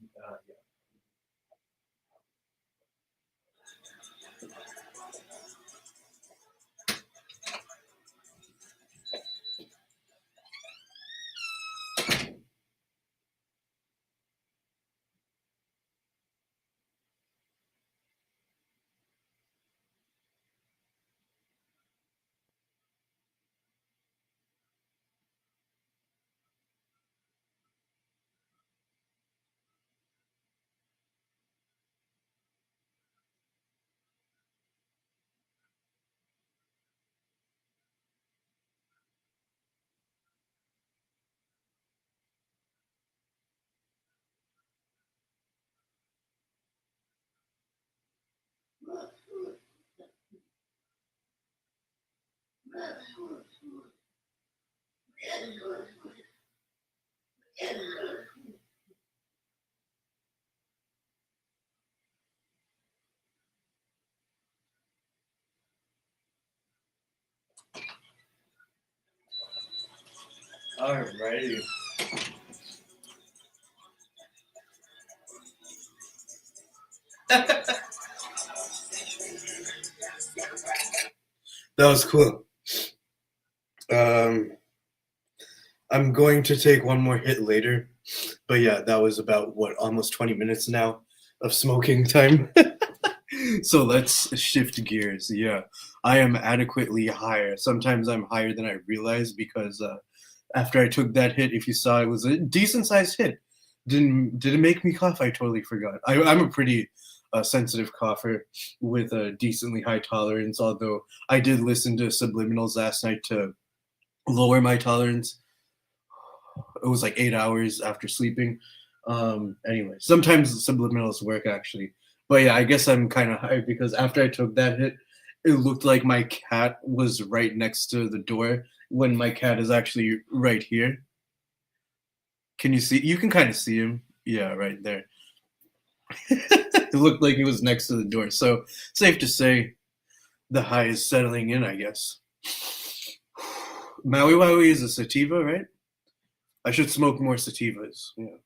Alrighty. That was cool. Um, I'm going to take one more hit later, but yeah, that was about what almost 20 minutes now of smoking time. So let's shift gears. Yeah, I am adequately higher. Sometimes I'm higher than I realize because after I took that hit, if you saw, it was a decent sized hit. Did it make me cough? I totally forgot. I'm a pretty sensitive cougher with a decently high tolerance. Although I did listen to Subliminals last night to lower my tolerance. It was like 8 hours after sleeping. Anyway, sometimes Subliminals work actually, but yeah, I guess I'm kind of high because after I took that hit, it looked like my cat was right next to the door when my cat is actually right here. Can you see? You can kind of see him. Yeah, right there. It looked like he was next to the door. So safe to say, the high is settling in, I guess. Maui Wowie is a sativa, right? I should smoke more sativas. Yeah.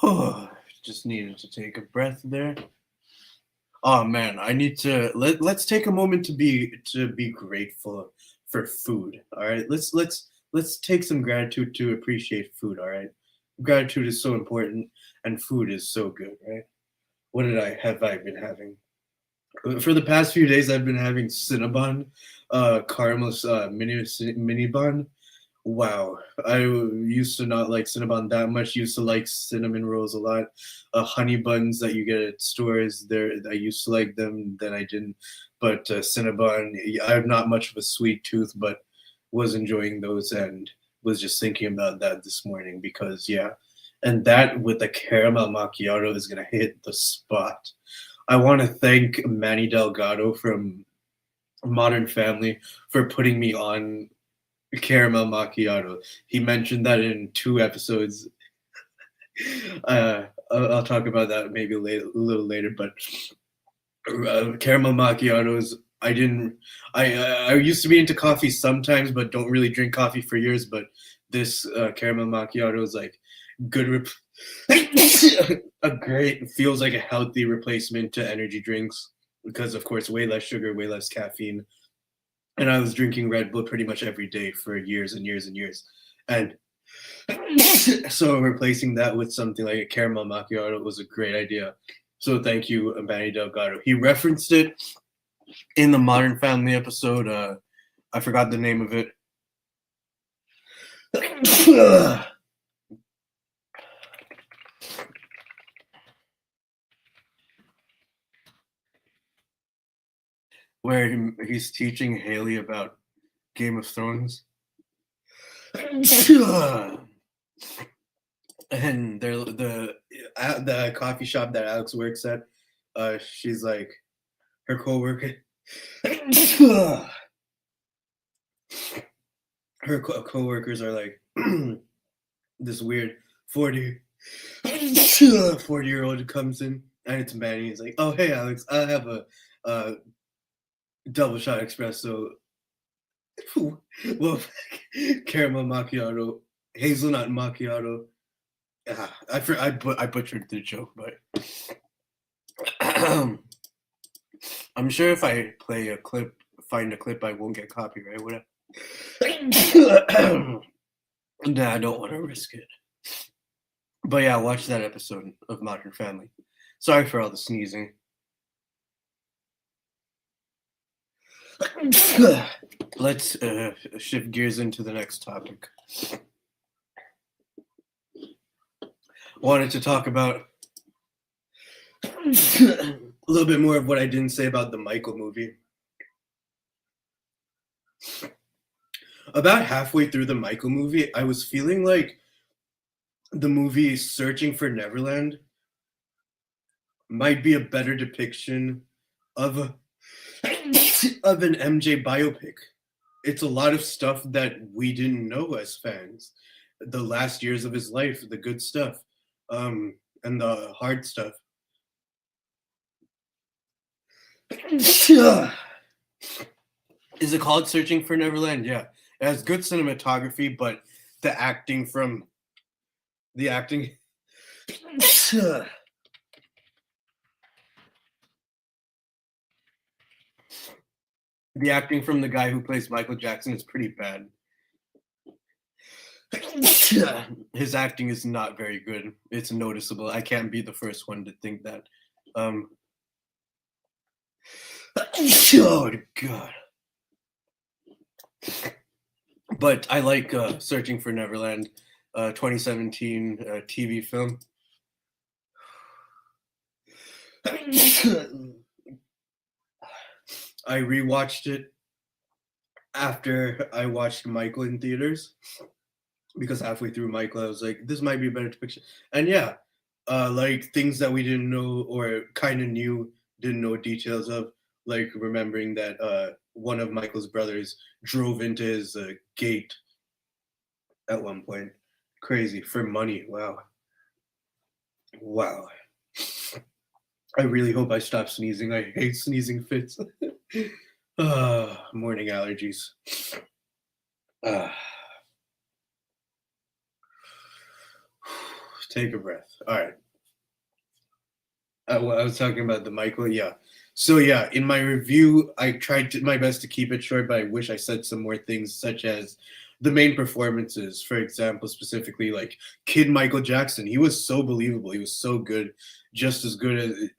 Oh, just needed to take a breath there. Oh man, I need to let's take a moment to be grateful for food. All right. Let's take some gratitude to appreciate food, all right? Gratitude is so important and food is so good, right? What did I have I been having? For the past few days, I've been having Cinnabon, caramel mini bun. Wow, I used to not like Cinnabon that much. Used to like cinnamon rolls a lot. Honey buns that you get at stores, there I used to like them. Then I didn't. But Cinnabon, I have not much of a sweet tooth, but was enjoying those and was just thinking about that this morning because yeah, and that with the caramel macchiato is gonna hit the spot. I want to thank Manny Delgado from Modern Family for putting me on caramel macchiato. He mentioned that in 2 episodes. I'll talk about that maybe later, a little later. But caramel macchiatos, I didn't. I used to be into coffee sometimes, but don't really drink coffee for years. But this caramel macchiato is like good. A great feels like a healthy replacement to energy drinks because, of course, way less sugar, way less caffeine. And I was drinking Red Bull pretty much every day for years and years and years. And so replacing that with something like a caramel macchiato was a great idea. So thank you, Manny Delgado. He referenced it in the Modern Family episode. I forgot the name of it. Where he's teaching Haley about Game of Thrones. And the coffee shop that Alex works at, she's like her coworker. Her coworkers are like this weird 40-year-old comes in and it's Manny. He's like, "Oh hey Alex, I have a double shot espresso, well, caramel macchiato, hazelnut macchiato." I butchered the joke, but I'm sure if I find a clip, I won't get copyright. Whatever. Nah, I don't want to risk it. But yeah, watch that episode of Modern Family. Sorry for all the sneezing. Let's shift gears into the next topic. Wanted to talk about a little bit more of what I didn't say about the Michael movie. About halfway through the Michael movie, I was feeling like the movie Searching for Neverland might be a better depiction of an MJ biopic. It's a lot of stuff that we didn't know as fans. The last years of his life, the good stuff, and the hard stuff. Is it called Searching for Neverland? Yeah. It has good cinematography, but the acting the acting from the guy who plays Michael Jackson is pretty bad. His acting is not very good. It's noticeable. I can't be the first one to think that. Oh God. But I like Searching for Neverland, 2017 TV film. I rewatched it after I watched Michael in theaters because halfway through Michael, I was like, this might be a better depiction. And yeah, like things that we didn't know or kind of knew, didn't know details of, like remembering that one of Michael's brothers drove into his gate at one point. Crazy for money. Wow. Wow. I really hope I stop sneezing. I hate sneezing fits. Morning allergies. Take a breath. All right. I was talking about the Michael. Yeah. So yeah, in my review, I tried my best to keep it short, but I wish I said some more things, such as the main performances. For example, specifically like Kid Michael Jackson. He was so believable. He was so good, just as good as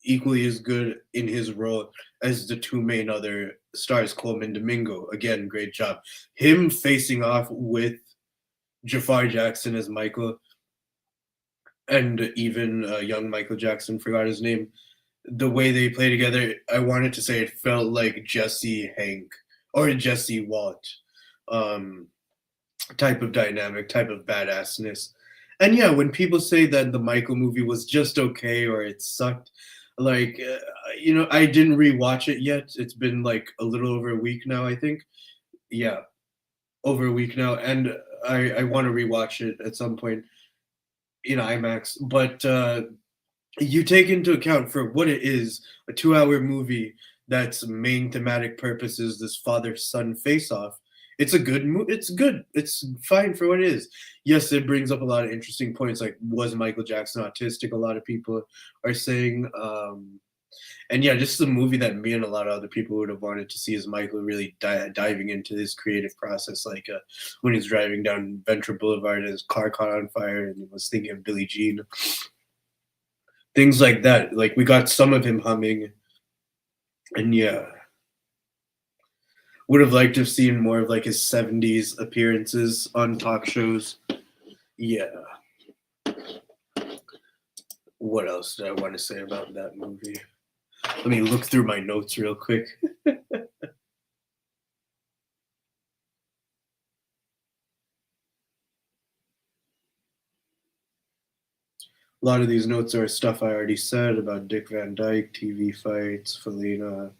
equally as good in his role as the two main other stars, Coleman Domingo. Again, great job. Him facing off with Jafar Jackson as Michael, and even young Michael Jackson, forgot his name. The way they play together, I wanted to say it felt like Jesse Hank or Jesse Walt um, type of dynamic, type of badassness. And yeah, when people say that the Michael movie was just okay or it sucked, like, I didn't rewatch it yet. It's been like a little over a week now, I think. Yeah, over a week now. And I want to rewatch it at some point in IMAX. But you take into account for what it is, a 2-hour movie that's main thematic purpose is this father-son face-off. It's a good it's good. It's fine for what it is. Yes, it brings up a lot of interesting points, like was Michael Jackson autistic? A lot of people are saying. And yeah, just a movie that me and a lot of other people would have wanted to see is Michael really diving into his creative process, like when he's driving down Ventura Boulevard and his car caught on fire and he was thinking of Billie Jean, things like that. Like we got some of him humming, and yeah, would have liked to have seen more of like his '70s appearances on talk shows. Yeah. What else did I want to say about that movie? Let me look through my notes real quick. A lot of these notes are stuff I already said about Dick Van Dyke, TV fights, Felina.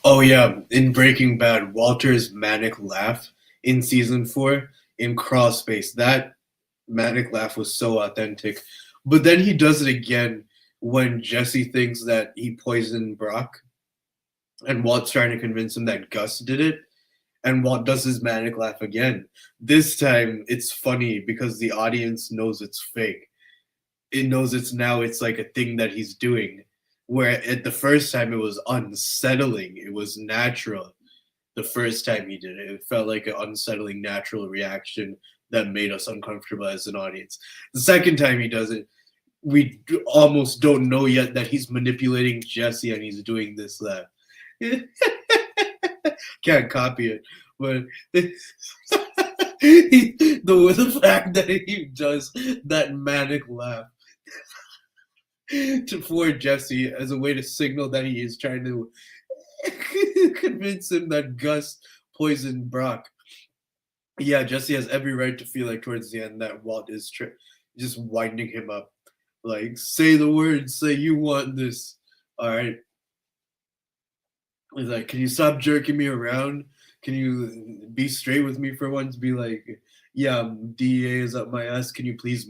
Oh yeah, in Breaking Bad, Walter's manic laugh in season 4 in Crawl Space. That manic laugh was so authentic. But then he does it again when Jesse thinks that he poisoned Brock, and Walt's trying to convince him that Gus did it, and Walt does his manic laugh again. This time it's funny because the audience knows it's fake. It knows it's like a thing that he's doing. Where at the first time it was unsettling, it was natural. The first time he did it, it felt like an unsettling natural reaction that made us uncomfortable as an audience. The second time he does it, we almost don't know yet that he's manipulating Jesse and he's doing this laugh. Can't copy it, but the fact that he does that manic laugh for Jesse as a way to signal that he is trying to convince him that Gus poisoned Brock. Yeah, Jesse has every right to feel like towards the end that Walt is just winding him up. Like, say the words, say you want this. All right. He's like, can you stop jerking me around? Can you be straight with me for once? Be like, yeah, DEA is up my ass. Can you please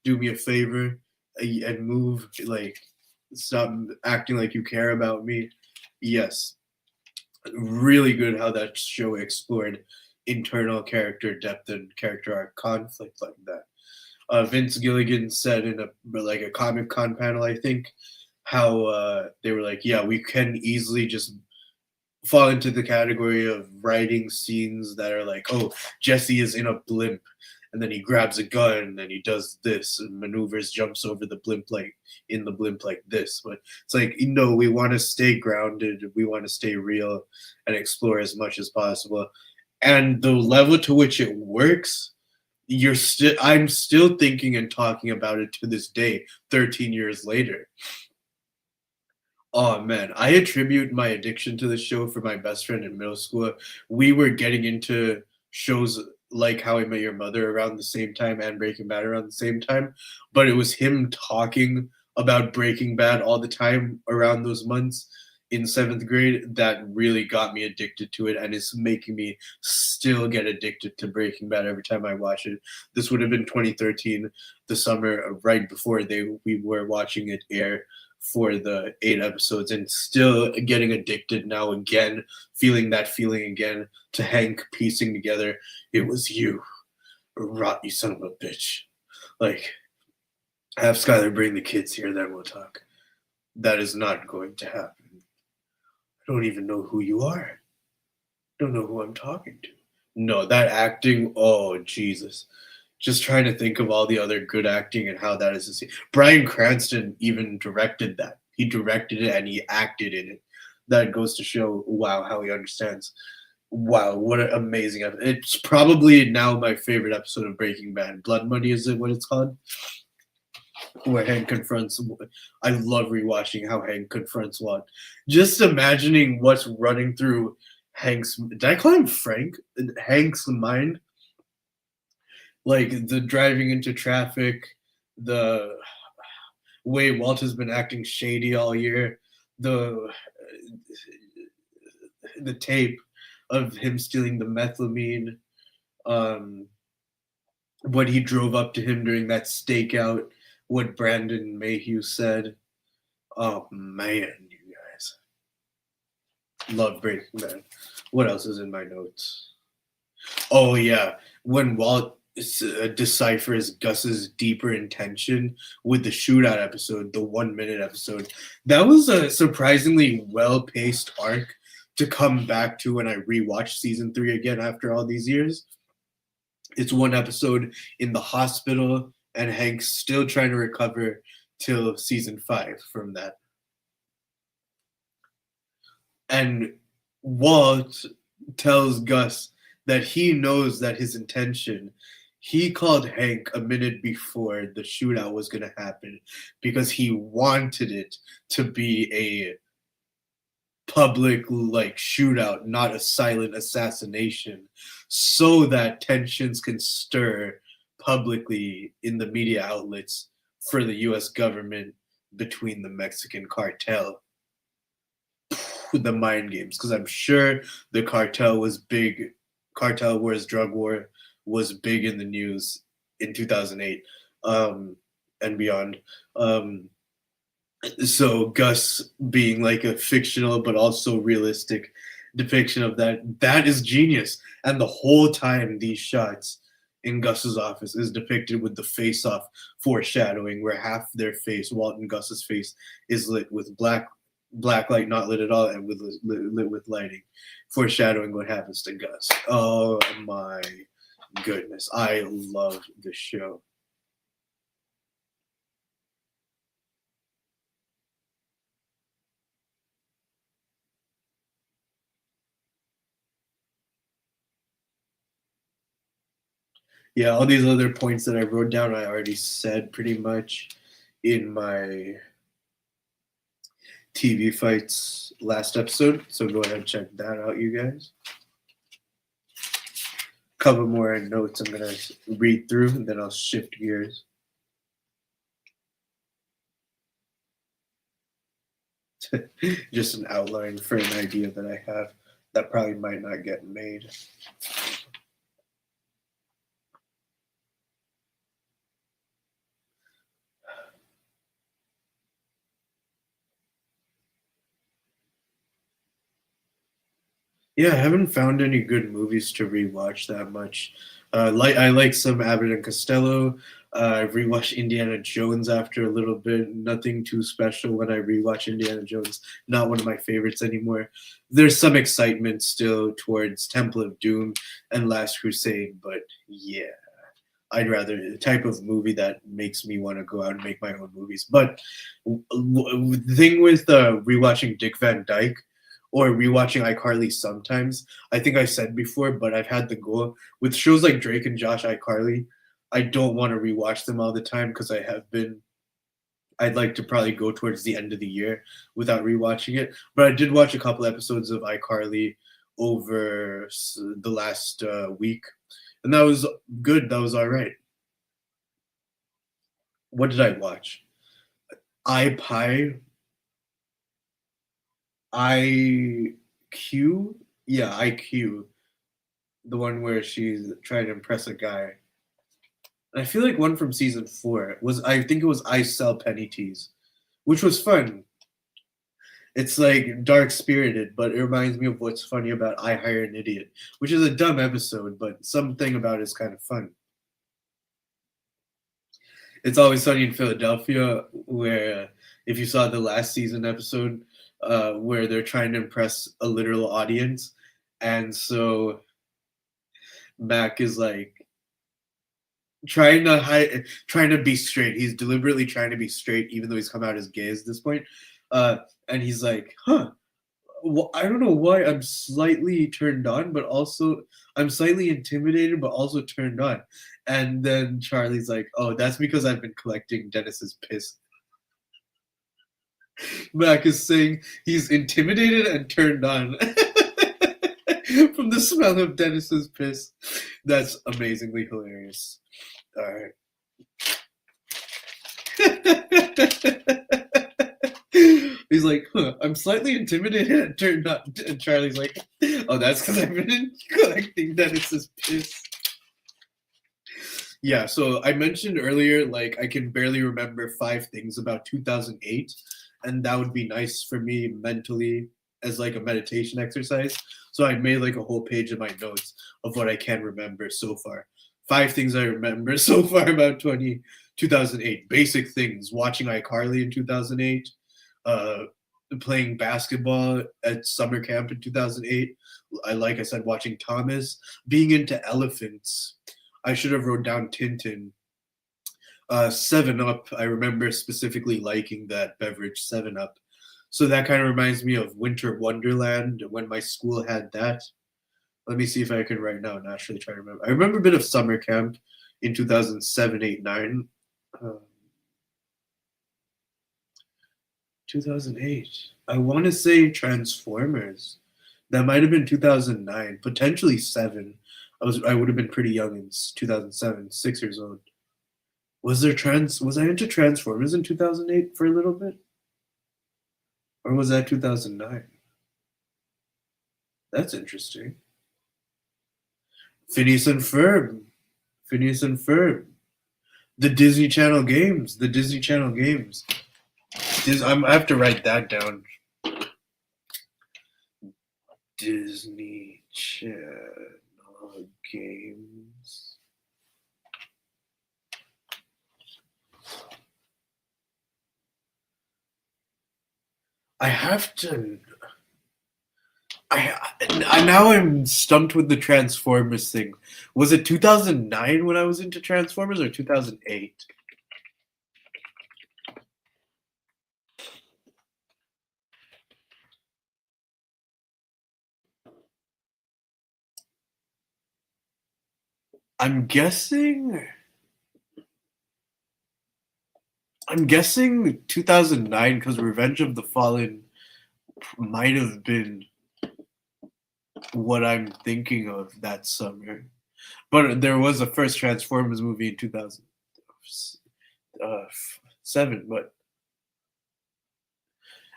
do me a favor and move? Like, stop acting like you care about me. Yes, really good how that show explored internal character depth and character arc conflict like that. Vince Gilligan said in a Comic Con panel, I think, how they were like, yeah, we can easily just fall into the category of writing scenes that are like, oh, Jesse is in a blimp and then he grabs a gun and then he does this and maneuvers, jumps over the blimp like in the blimp like this. But it's like, we want to stay grounded, we want to stay real and explore as much as possible. And the level to which it works, I'm still thinking and talking about it to this day, 13 years later. Oh man, I attribute my addiction to the show for my best friend in middle school. We were getting into shows like How I Met Your Mother around the same time and Breaking Bad around the same time, but it was him talking about Breaking Bad all the time around those months in 7th grade that really got me addicted to it and is making me still get addicted to Breaking Bad every time I watch it. This would have been 2013, the summer right before we were watching it air for the 8 episodes, and still getting addicted now again, feeling that feeling again to Hank piecing together, it was you, rot you son of a bitch. Like, have Skylar bring the kids here, then we'll talk. That is not going to happen. I don't even know who you are. Don't know who I'm talking to. No, that acting, oh Jesus. Just trying to think of all the other good acting and how that is. Bryan Cranston even directed that. He directed it and he acted in it. That goes to show, wow, how he understands. Wow, what an amazing episode. It's probably now my favorite episode of Breaking Bad. Blood Money, is it what it's called? Where Hank confronts. I love rewatching how Hank confronts Walt. Just imagining what's running through Hank's. Did I call him Frank? Hank's mind, like the driving into traffic, the way Walt has been acting shady all year, the tape of him stealing the methylamine, um, what he drove up to him during that stakeout, what Brandon Mayhew said. Oh man, you guys. Love Breaking Bad. What else is in my notes? Oh yeah, when Walt deciphers Gus's deeper intention with the shootout episode, the 1 minute episode, that was a surprisingly well-paced arc to come back to when I rewatched season 3 again after all these years. It's one episode in the hospital, and Hank's still trying to recover till season 5 from that. And Walt tells Gus that he knows that his intention, he called Hank a minute before the shootout was going to happen because he wanted it to be a public like shootout, not a silent assassination, so that tensions can stir publicly in the media outlets for the US government between the Mexican cartel. The mind games, because I'm sure the cartel was big. Cartel Wars, drug war was big in the news in 2008 and beyond. So Gus being like a fictional but also realistic depiction of that is genius. And the whole time these shots in Gus's office is depicted with the face-off foreshadowing, where half their face, Walt and Gus's face, is lit with black light, not lit at all, and lit with lighting, foreshadowing what happens to Gus. Oh my goodness, I love this show. Yeah, all these other points that I wrote down, I already said pretty much in my TV fights last episode. So go ahead and check that out, you guys. Couple more notes I'm gonna read through, and then I'll shift gears. Just an outline for an idea that I have that probably might not get made. Yeah, I haven't found any good movies to rewatch that much. I like some Abbott and Costello. I rewatched Indiana Jones after a little bit. Nothing too special when I rewatch Indiana Jones. Not one of my favorites anymore. There's some excitement still towards Temple of Doom and Last Crusade, but yeah, I'd rather the type of movie that makes me want to go out and make my own movies. But the thing with rewatching Dick Van Dyke or rewatching iCarly sometimes, I think I said before, but I've had the goal with shows like Drake and Josh iCarly. I don't want to rewatch them all the time because I have been. I'd like to probably go towards the end of the year without rewatching it. But I did watch a couple episodes of iCarly over the last week, and that was good. That was all right. What did I watch? iPie, IQ, yeah, IQ, the one where she's trying to impress a guy. I feel like one from season 4 was, I think it was I Sell Penny Teas, which was fun. It's like dark spirited, but it reminds me of What's Funny About I Hire an Idiot, which is a dumb episode, but something about it is kind of fun. It's Always Sunny in Philadelphia, where if you saw the last season episode, where they're trying to impress a literal audience, And so Mac is like trying to hide, trying to be straight. He's deliberately trying to be straight, even though he's come out as gay at this point. And he's like, "Huh, well, I don't know why I'm slightly turned on, but also I'm slightly intimidated, but also turned on." And then Charlie's like, "Oh, that's because I've been collecting Dennis's piss." Mac is saying he's intimidated and turned on from the smell of Dennis's piss. That's amazingly hilarious. All right. He's like, huh, I'm slightly intimidated and turned on. And Charlie's like, oh, that's because I've been collecting Dennis's piss. Yeah, so I mentioned earlier, like, I can barely remember 5 things about 2008, and that would be nice for me mentally as like a meditation exercise. So I made like a whole page in my notes of what I can remember so far. 5 things I remember so far about 2008. Basic things: watching iCarly in 2008, uh, playing basketball at summer camp in 2008. Like I said, watching Thomas, being into elephants. I should have wrote down Tintin. 7 Up, I remember specifically liking that beverage, 7 Up. So that kind of reminds me of Winter Wonderland when my school had that. Let me see if I can right now and actually try to remember. I remember a bit of summer camp in 2007, 8, 9. 2008. I want to say Transformers. That might have been 2009, potentially 7. I would have been pretty young in 2007, 6 years old. Was I into Transformers in 2008 for a little bit? Or was that 2009? That's interesting. Phineas and Ferb. Phineas and Ferb. The Disney Channel games. The Disney Channel games. I have to write that down. Disney Channel games. I have to. Now I'm stumped with the Transformers thing. Was it 2009 when I was into Transformers or 2008? I'm guessing 2009 because Revenge of the Fallen might have been what I'm thinking of that summer. But there was a first Transformers movie in 2007, but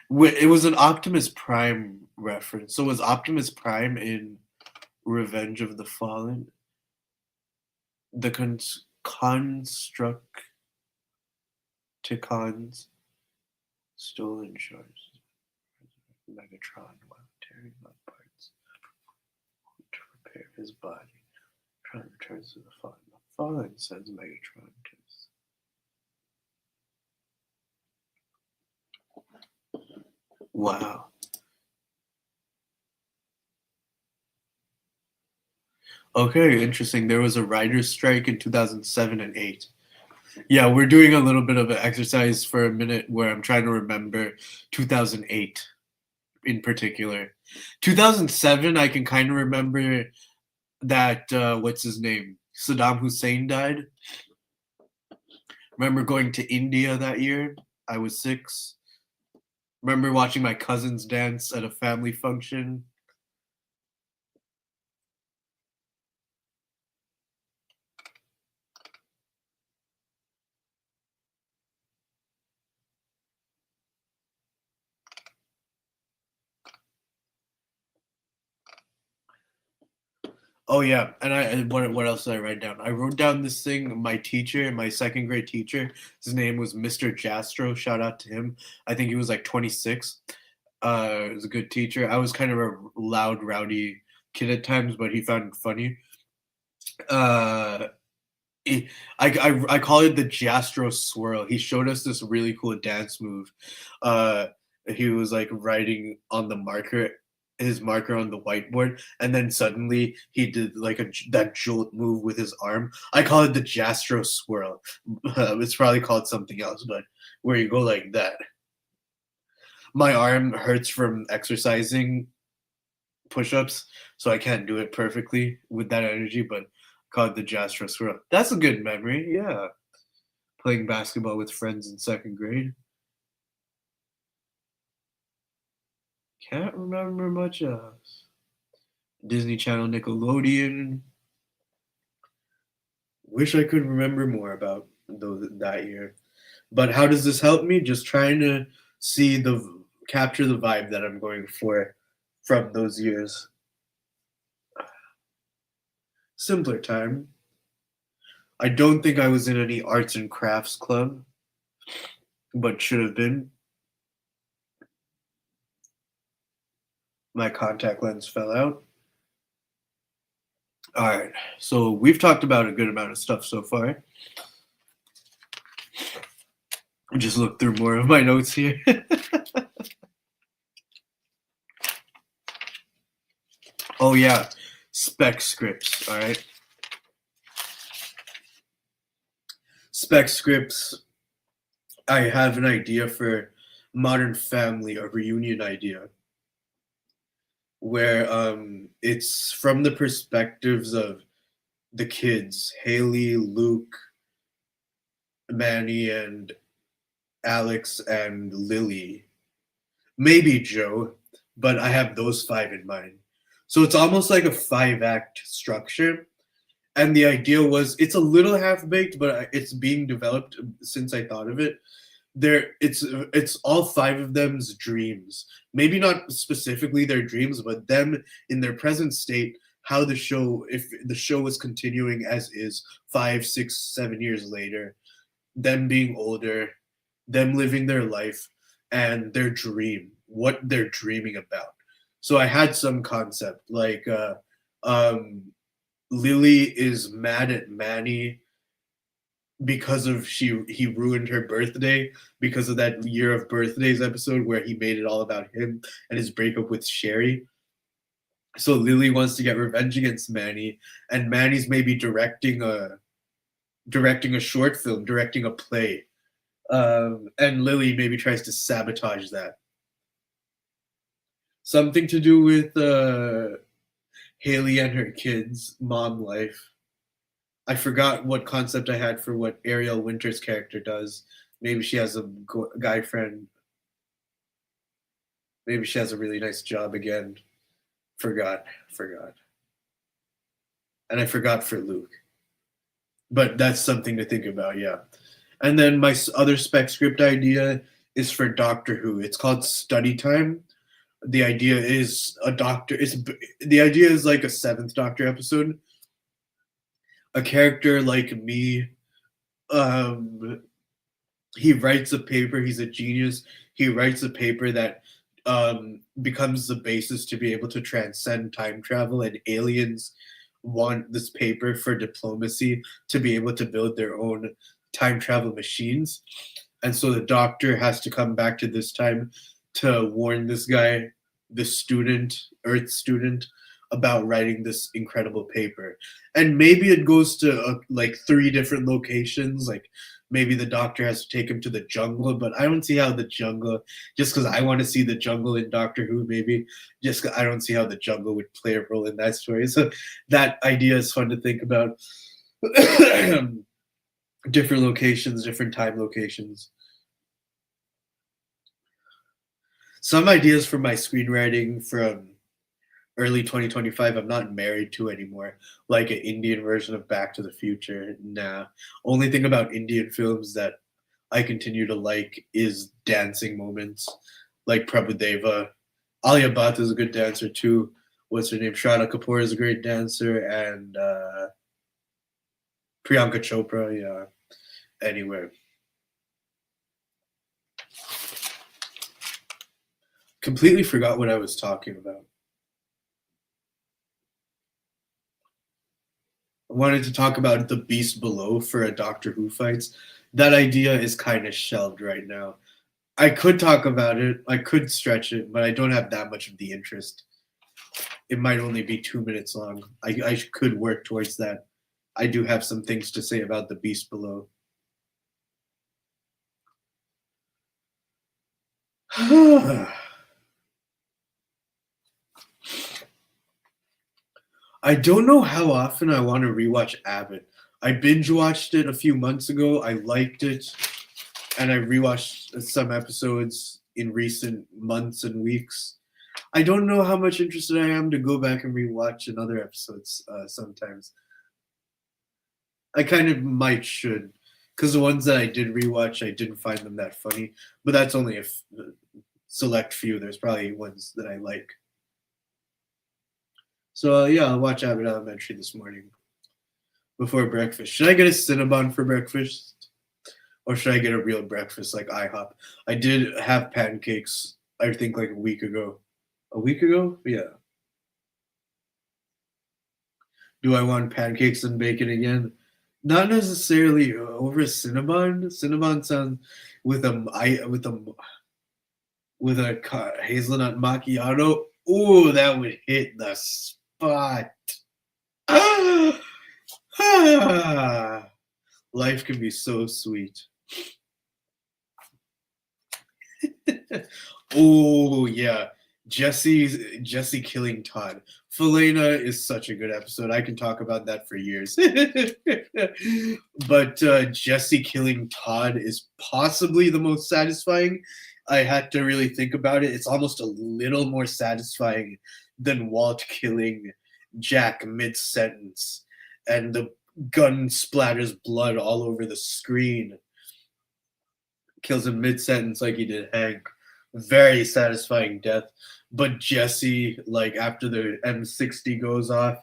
it was an Optimus Prime reference. So was Optimus Prime in Revenge of the Fallen? The Constructicons stolen shards. Megatron while tearing up parts to repair his body. Tron returns to the Fallen. The Fallen sends Megatron to his. Wow. Okay, interesting. There was a writer's strike in 2007 and 8. Yeah, we're doing a little bit of an exercise for a minute where I'm trying to remember 2008 in particular. 2007, I can kind of remember that, what's his name? Saddam Hussein died. Remember going to India that year? I was 6. Remember watching my cousins dance at a family function. Oh yeah, and what else did I write down? I wrote down this thing. My teacher, my second grade teacher, his name was Mr. Jastro. Shout out to him. I think he was like 26. He was a good teacher. I was kind of a loud, rowdy kid at times, but he found it funny. Uh, I call it the Jastro swirl. He showed us this really cool dance move. He was like writing on the marker his marker on the whiteboard, and then suddenly he did like that jolt move with his arm. I call it the Jastro swirl. It's probably called something else, but where you go like that. My arm hurts from exercising push-ups, so I can't do it perfectly with that energy, but call it the Jastro swirl. That's a good memory, yeah. Playing basketball with friends in second grade. Can't remember much else. Disney Channel, Nickelodeon. Wish I could remember more about those that year. But how does this help me? Just trying to see capture the vibe that I'm going for from those years. Simpler time. I don't think I was in any arts and crafts club, but should have been. My contact lens fell out. All right, so we've talked about a good amount of stuff so far. Just look through more of my notes here. Oh yeah, spec scripts, all right? Spec scripts, I have an idea for Modern Family, a reunion idea, where it's from the perspectives of the kids, Haley, Luke, Manny, and Alex, and Lily. Maybe Joe, but I have those five in mind. So it's almost like a 5-act structure. And the idea was it's a little half-baked, but it's being developed since I thought of it. It's all five of them's dreams. Maybe not specifically their dreams, but them in their present state, how the show, if the show was continuing as is 5, 6, 7 years later, them being older, them living their life, and their dream, what they're dreaming about. So I had some concept like Lily is mad at Manny because of he ruined her birthday because of that year of birthdays episode where he made it all about him and his breakup with Sherry. So Lily wants to get revenge against Manny, and Manny's maybe directing a short film, directing a play, and Lily maybe tries to sabotage that. Something to do with Haley and her kids' mom life. I forgot what concept I had for what Ariel Winter's character does. Maybe she has a guy friend. Maybe she has a really nice job again. Forgot. And I forgot for Luke. But that's something to think about, yeah. And then my other spec script idea is for Doctor Who. It's called Study Time. The idea is the idea is like a 7th Doctor episode. A character like me, he writes a paper. He's a genius. He writes a paper that becomes the basis to be able to transcend time travel, and aliens want this paper for diplomacy to be able to build their own time travel machines. And so the Doctor has to come back to this time to warn this guy, this student, Earth student, about writing this incredible paper. And maybe it goes to like 3 different locations. Like maybe the Doctor has to take him to the jungle, but I don't see how the jungle, just because I want to see the jungle in Doctor Who, maybe, just I don't see how the jungle would play a role in that story. So that idea is fun to think about. Different locations, different time locations. Some ideas for my screenwriting from early 2025 I'm not married to anymore, like an Indian version of Back to the Future. Nah. Only thing about Indian films that I continue to like is dancing moments, like Prabhudeva. Alia Bhatt is a good dancer too. What's her name? Shraddha Kapoor is a great dancer, and Priyanka Chopra, yeah. Anyway. Completely forgot what I was talking about. I wanted to talk about the Beast Below for a Doctor Who fights. That idea is kind of shelved right now. I could talk about it, I could stretch it, but I don't have that much of the interest it might only be 2 minutes long. I could work towards that. I do have some things to say about the beast below. I don't know how often I want to rewatch Abbott. I binge watched it a few months ago. I liked it, and I rewatched some episodes in recent months and weeks. I don't know how much interested I am to go back and rewatch another episodes sometimes. I kind of might should, because the ones that I did rewatch, I didn't find them that funny. But that's only a select few. There's probably ones that I like. So yeah, I'll watch Abbott Elementary this morning before breakfast. Should I get a Cinnabon for breakfast, or should I get a real breakfast like IHOP? I did have pancakes. I think like a week ago. A week ago? Yeah. Do I want pancakes and bacon again? Not necessarily over Cinnabon. Cinnabon sounds with a hazelnut macchiato. Ooh, that would hit the spot. Life can be so sweet. Oh yeah, Jesse killing Todd. Felena is such a good episode. I can talk about that for years. But Jesse killing Todd is possibly the most satisfying. I had to really think about it. It's almost a little more satisfying than Walt killing Jack mid sentence, and the gun splatters blood all over the screen. Kills him mid sentence like he did Hank. Very satisfying death. But Jesse, like after the M60 goes off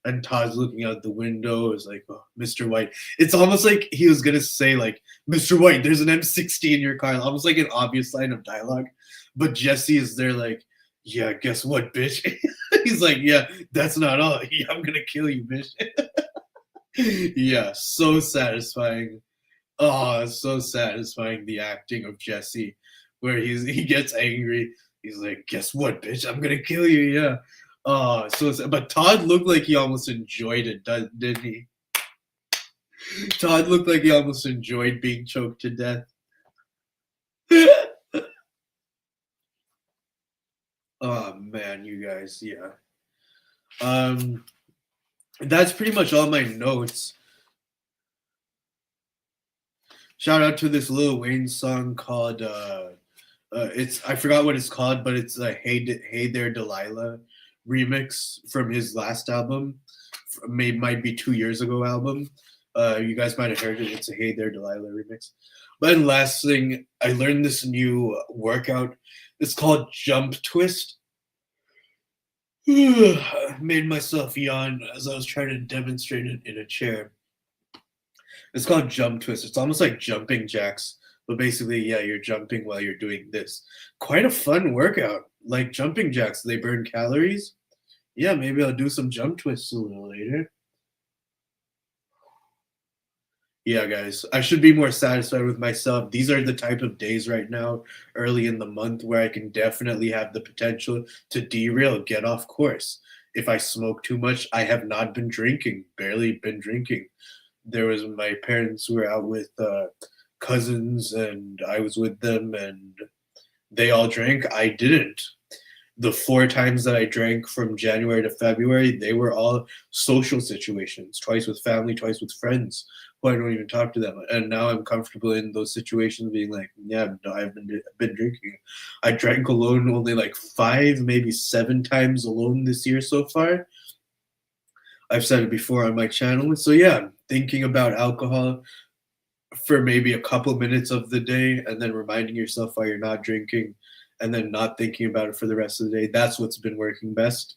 and Todd's looking out the window, is like, oh, Mr. White. It's almost like he was gonna say, like, Mr. White, there's an M60 in your car. Almost like an obvious line of dialogue. But Jesse is there like, yeah, guess what, bitch? He's like, yeah, that's not all. Yeah, I'm gonna kill you, bitch. Yeah, so satisfying. Oh, it's so satisfying, the acting of Jesse, where he gets angry. He's like, "Guess what, bitch? I'm gonna kill you." Yeah. Oh, but Todd looked like he almost enjoyed it, didn't he? Todd looked like he almost enjoyed being choked to death. Oh man, you guys, yeah. That's pretty much all my notes. Shout out to this Lil Wayne song called it's I forgot what it's called, but it's a Hey There Delilah remix from his last album. Might be 2 years ago album. You guys might have heard it. It's a Hey There Delilah remix. But then last thing, I learned this new workout. It's called Jump Twist. Made myself yawn as I was trying to demonstrate it in a chair. It's called Jump Twist. It's almost like jumping jacks, but basically, yeah, you're jumping while you're doing this. Quite a fun workout. Like jumping jacks, they burn calories. Yeah, maybe I'll do some jump twists a little later. Yeah, guys, I should be more satisfied with myself. These are the type of days right now, early in the month, where I can definitely have the potential to derail, get off course. If I smoke too much, I have not been drinking, barely been drinking. There was my parents were out with cousins, and I was with them, and they all drank. I didn't. The 4 times that I drank from January to February, they were all social situations, twice with family, twice with friends who I don't even talk to them. And now I'm comfortable in those situations being like, yeah, no, I've been drinking. I drank alone only like 5, maybe 7 times alone this year so far. I've said it before on my channel. So yeah, thinking about alcohol for maybe a couple minutes of the day and then reminding yourself why you're not drinking and then not thinking about it for the rest of the day. That's what's been working best.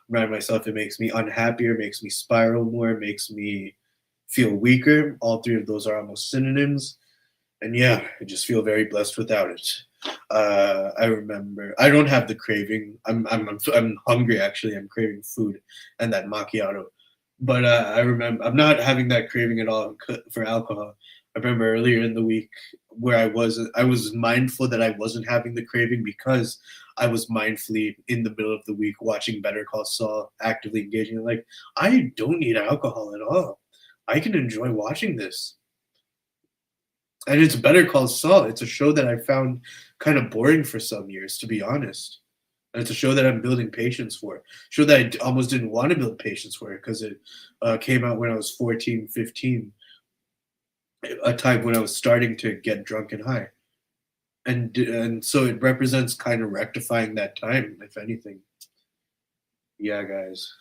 Remind myself it makes me unhappier, makes me spiral more, makes me feel weaker. All 3 of those are almost synonyms. And yeah, I just feel very blessed without it. I remember I don't have the craving. I'm hungry actually. I'm craving food and that macchiato. But I remember I'm not having that craving at all for alcohol. I remember earlier in the week where I was mindful that I wasn't having the craving because I was mindfully in the middle of the week watching Better Call Saul, actively engaging. Like, I don't need alcohol at all. I can enjoy watching this. And it's Better Call Saul. It's a show that I found kind of boring for some years, to be honest. And it's a show that I'm building patience for. Show that almost didn't want to build patience for because it came out when I was 14, 15, a time when I was starting to get drunk and high. And so it represents kind of rectifying that time, if anything. Yeah, guys.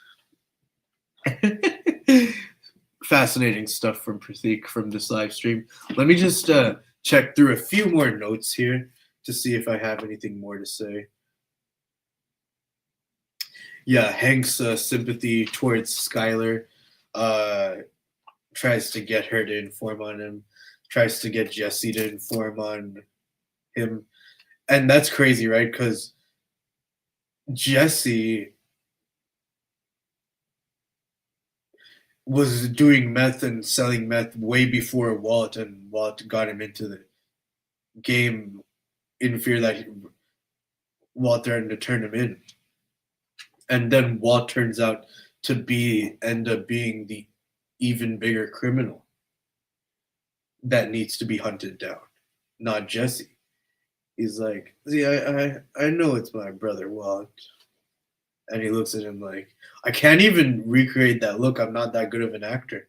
Fascinating stuff from Pratik from this live stream. Let me just check through a few more notes here to see if I have anything more to say. Yeah, Hank's sympathy towards Skylar tries to get her to inform on him, tries to get Jesse to inform on him. And that's crazy, right? Because Jesse was doing meth and selling meth way before Walt, and Walt got him into the game in fear that Walt threatened to turn him in. And then Walt turns out to end up being the even bigger criminal that needs to be hunted down, not Jesse. He's like, see, I know it's my brother Walt. And he looks at him like, I can't even recreate that look. I'm not that good of an actor.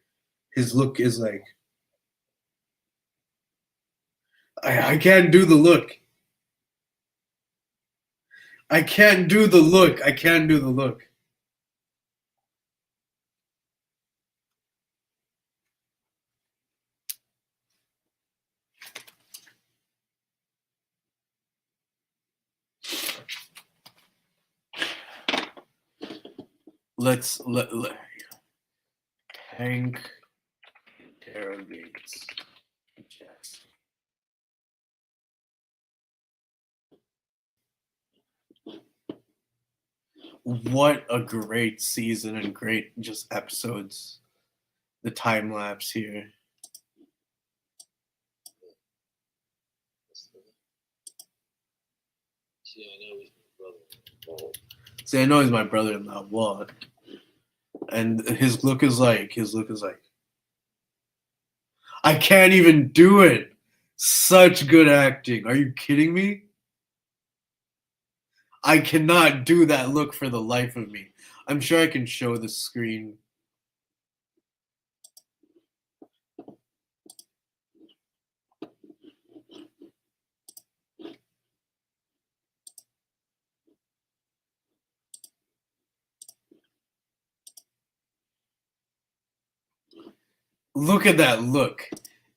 His look is like, I can't do the look. I can't do the look. I can't do the look. Let Hank interrogates Jesse. What a great season and great just episodes. The time lapse here. See, I know he's my brother-in-law, Walt. And his look is like, I can't even do it. Such good acting. Are you kidding me? I cannot do that look for the life of me. I'm sure I can show the screen. Look at that look.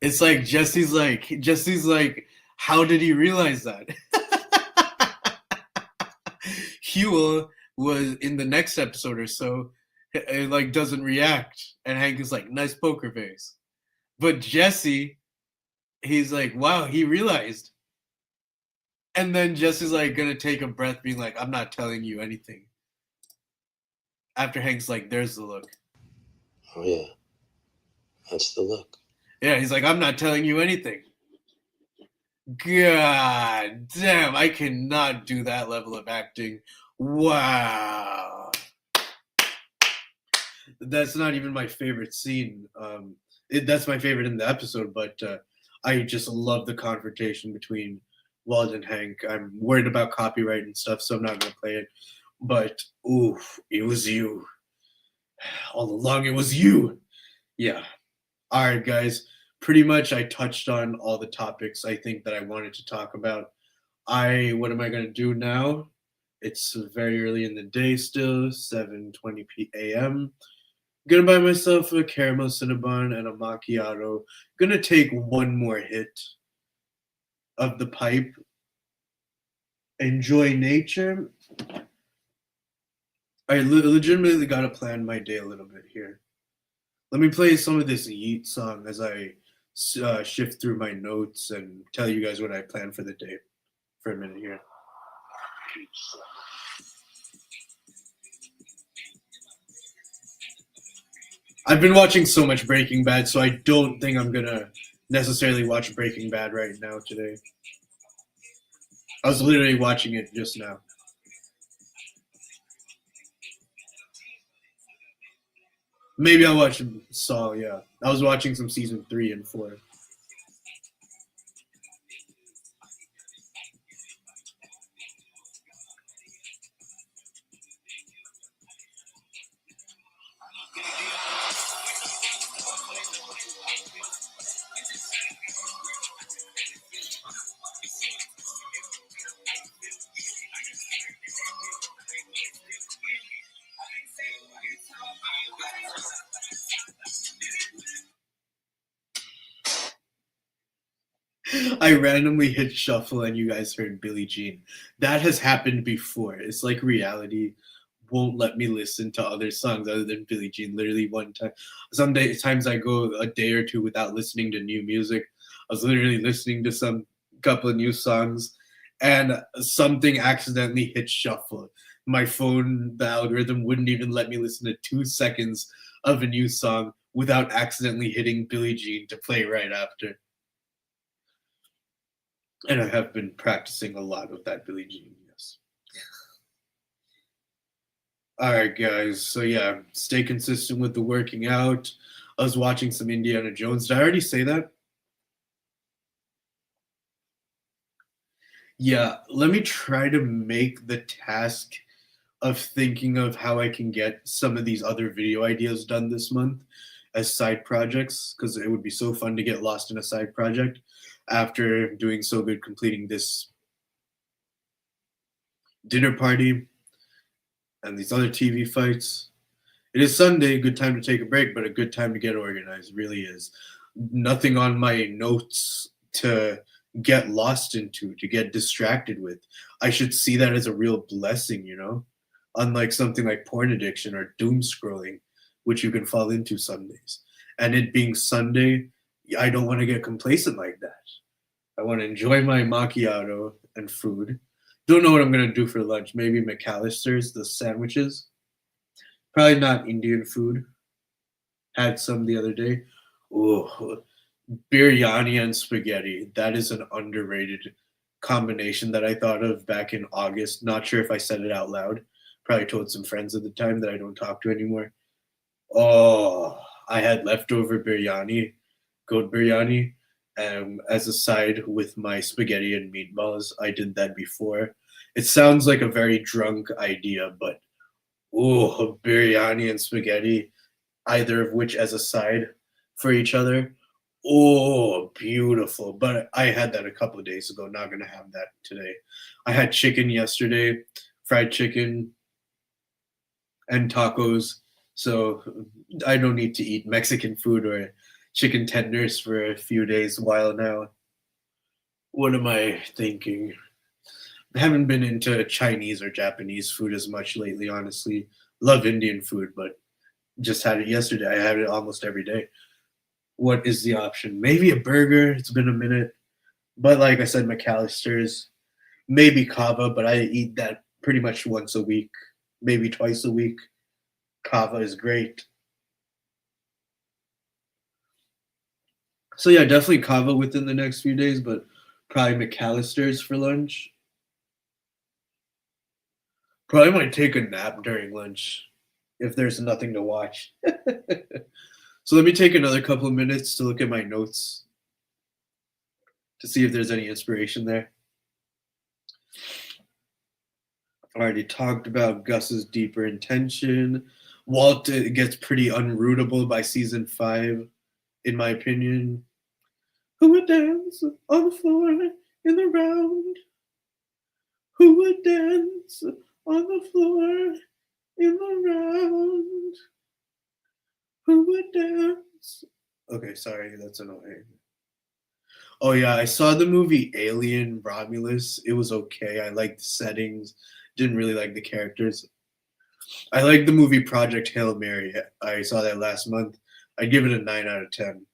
It's like Jesse's like, how did he realize that? Huel was in the next episode or so, it like doesn't react, and Hank is like, nice poker face. But Jesse, he's like, wow, he realized. And then Jesse's like gonna take a breath, being like, I'm not telling you anything. After Hank's like, there's the look. Oh yeah. That's the look. Yeah, he's like, I'm not telling you anything. God damn, I cannot do that level of acting. Wow. That's not even my favorite scene. That's my favorite in the episode, but I just love the confrontation between Walt and Hank. I'm worried about copyright and stuff, so I'm not going to play it. But, oof, it was you. All along, it was you. Yeah. All right, guys. Pretty much I touched on all the topics I think that I wanted to talk about. What am I going to do now? It's very early in the day still, 7:20 a.m. Gonna buy myself a caramel Cinnabon and a macchiato. Gonna take one more hit of the pipe. Enjoy nature. I legitimately gotta plan my day a little bit here. Let me play some of this Yeet song as I shift through my notes and tell you guys what I plan for the day for a minute here. I've been watching so much Breaking Bad, so I don't think I'm gonna necessarily watch Breaking Bad right now today. I was literally watching it just now. Maybe I'll watch Saw, yeah. I was watching some season 3 and 4. I randomly hit shuffle and you guys heard Billie Jean. That has happened before. It's like reality won't let me listen to other songs other than Billie Jean. Literally one time. Times I go a day or two without listening to new music. I was literally listening to some couple of new songs and something accidentally hit shuffle. My phone, the algorithm wouldn't even let me listen to 2 seconds of a new song without accidentally hitting Billie Jean to play right after. And I have been practicing a lot with that Billie Jean, yes. All right, guys. So yeah, stay consistent with the working out. I was watching some Indiana Jones. Did I already say that? Yeah, let me try to make the task of thinking of how I can get some of these other video ideas done this month as side projects, because it would be so fun to get lost in a side project after doing so good completing this dinner party and these other TV fights. It is Sunday, good time to take a break, but a good time to get organized, really is. Nothing on my notes to get lost into, to get distracted with. I should see that as a real blessing, you know? Unlike something like porn addiction or doom scrolling, which you can fall into some days. And it being Sunday, I don't want to get complacent like that. I want to enjoy my macchiato and food. Don't know what I'm going to do for lunch. Maybe McAllister's, the sandwiches. Probably not Indian food. Had some the other day. Ooh, biryani and spaghetti. That is an underrated combination that I thought of back in August. Not sure if I said it out loud. Probably told some friends at the time that I don't talk to anymore. Oh, I had leftover biryani, goat biryani, as a side with my spaghetti and meatballs. I did that before. It sounds like a very drunk idea, but oh, biryani and spaghetti, either of which as a side for each other. Oh, beautiful. But I had that a couple of days ago. Not going to have that today. I had chicken yesterday, fried chicken, and tacos. So I don't need to eat Mexican food or chicken tenders for a few days while now. What am I thinking? I haven't been into Chinese or Japanese food as much lately, honestly. Love Indian food, but just had it yesterday. I have it almost every day. What is the option? Maybe a burger. It's been a minute. But like I said, McAllister's, maybe kava, but I eat that pretty much once a week, maybe twice a week. Kava is great. So yeah, definitely kava within the next few days, but probably McAllister's for lunch. Probably might take a nap during lunch if there's nothing to watch. So let me take another couple of minutes to look at my notes to see if there's any inspiration there. Already talked about Gus's deeper intention. Walt gets pretty unrootable by season 5, in my opinion. Who would dance on the floor in the round? Who would dance on the floor in the round? Who would dance? Okay, sorry, that's annoying. Oh yeah, I saw the movie Alien Romulus. It was okay. I liked the settings. Didn't really like the characters. I like the movie Project Hail Mary. I saw that last month. I'd give it a 9 out of 10.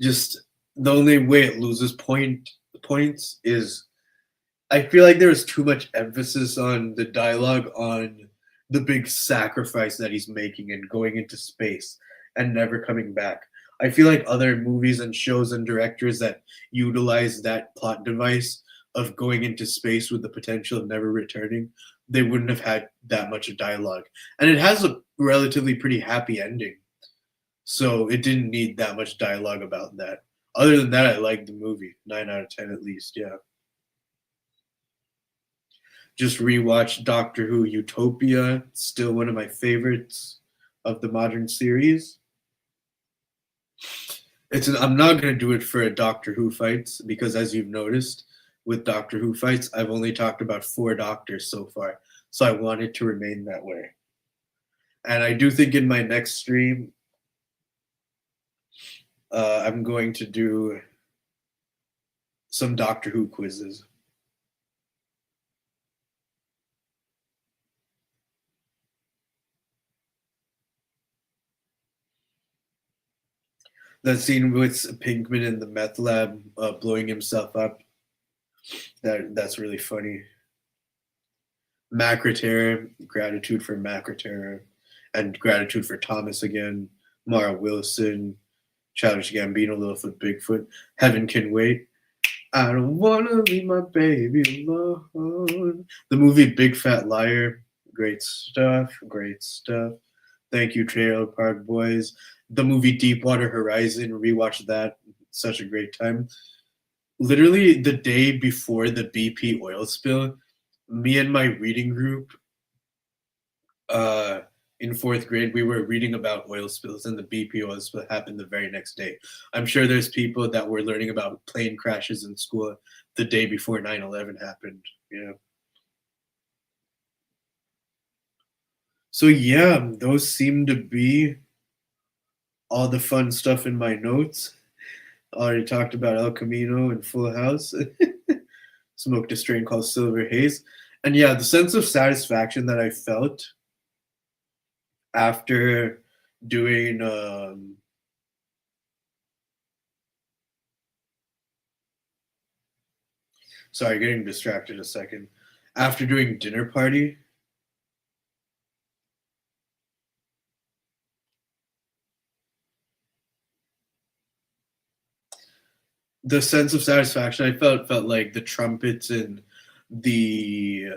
Just the only way it loses points is I feel like there was too much emphasis on the dialogue on the big sacrifice that he's making and going into space and never coming back. I feel like other movies and shows and directors that utilize that plot device of going into space with the potential of never returning, they wouldn't have had that much of dialogue. And it has a relatively pretty happy ending. So it didn't need that much dialogue about that. Other than that, I liked the movie. 9 out of 10 at least, yeah. Just rewatched Doctor Who Utopia, still one of my favorites of the modern series. I'm not going to do it for a Doctor Who fights because, as you've noticed, with Doctor Who fights, I've only talked about 4 doctors so far. So I want it to remain that way. And I do think in my next stream, I'm going to do some Doctor Who quizzes. That scene with Pinkman in the meth lab blowing himself up, that's really funny. Macroterror, gratitude for Macroterror, and gratitude for Thomas again, Mara Wilson, Childish Gambino, Littlefoot, Bigfoot, Heaven Can Wait. I don't wanna leave my baby alone. The movie Big Fat Liar, great stuff, great stuff. Thank you, Trailer Park Boys. The movie Deepwater Horizon, rewatched that, such a great time. Literally the day before the BP oil spill, me and my reading group in 4th grade, we were reading about oil spills, and the BP oil spill happened the very next day. I'm sure there's people that were learning about plane crashes in school the day before 9/11 happened. Yeah. So yeah, those seem to be all the fun stuff in my notes. Already talked about El Camino and Full House. Smoked a strain called Silver Haze. And yeah, the sense of satisfaction that I felt after doing sorry, getting distracted a second. After doing Dinner Party, the sense of satisfaction I felt like the trumpets and the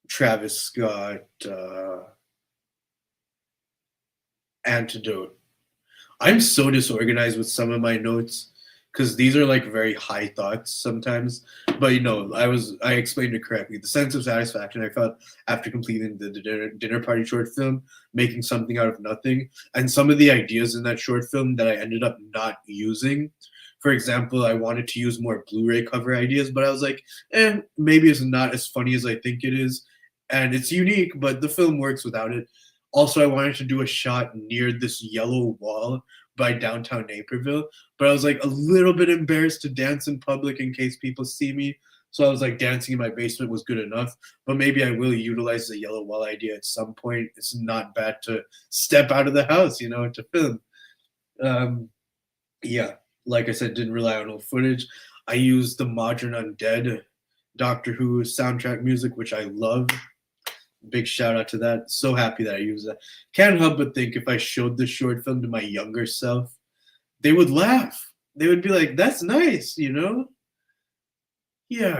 Travis Scott antidote. I'm so disorganized with some of my notes because these are like very high thoughts sometimes. But I explained it correctly. The sense of satisfaction I felt after completing the dinner party short film, making something out of nothing, and some of the ideas in that short film that I ended up not using. For example, I wanted to use more Blu-ray cover ideas, but I was like, maybe it's not as funny as I think it is. And it's unique, but the film works without it. Also, I wanted to do a shot near this yellow wall by downtown Naperville, but I was like a little bit embarrassed to dance in public in case people see me. So I was like, dancing in my basement was good enough, but maybe I will utilize the yellow wall idea at some point. It's not bad to step out of the house, to film. Yeah, like I said, didn't rely on old footage. I used the Modern Undead Doctor Who soundtrack music, which I love. Big shout out to that. So happy that I used that. Can't help but think if I showed this short film to my younger self, they would laugh. They would be like, that's nice, Yeah,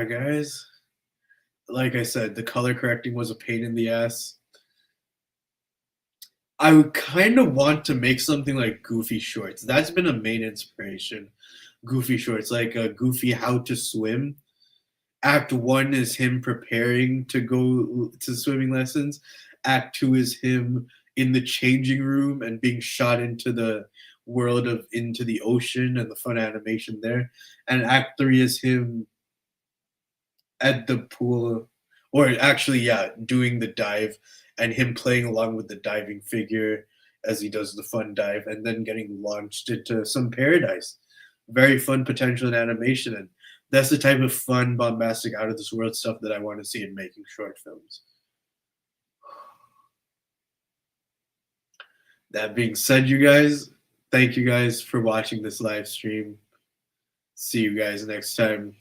guys. Like I said, the color correcting was a pain in the ass. I would kind of want to make something like Goofy Shorts. That's been a main inspiration. Goofy Shorts, like a Goofy How to Swim. Act 1 is him preparing to go to swimming lessons. Act 2 is him in the changing room and being shot into the world of into the ocean and the fun animation there. And Act 3 is him at the pool, or actually, yeah, doing the dive and him playing along with the diving figure as he does the fun dive and then getting launched into some paradise. Very fun potential in animation, and that's the type of fun, bombastic, out of this world stuff that I want to see in making short films. That being said, you guys, thank you guys for watching this live stream. See you guys next time.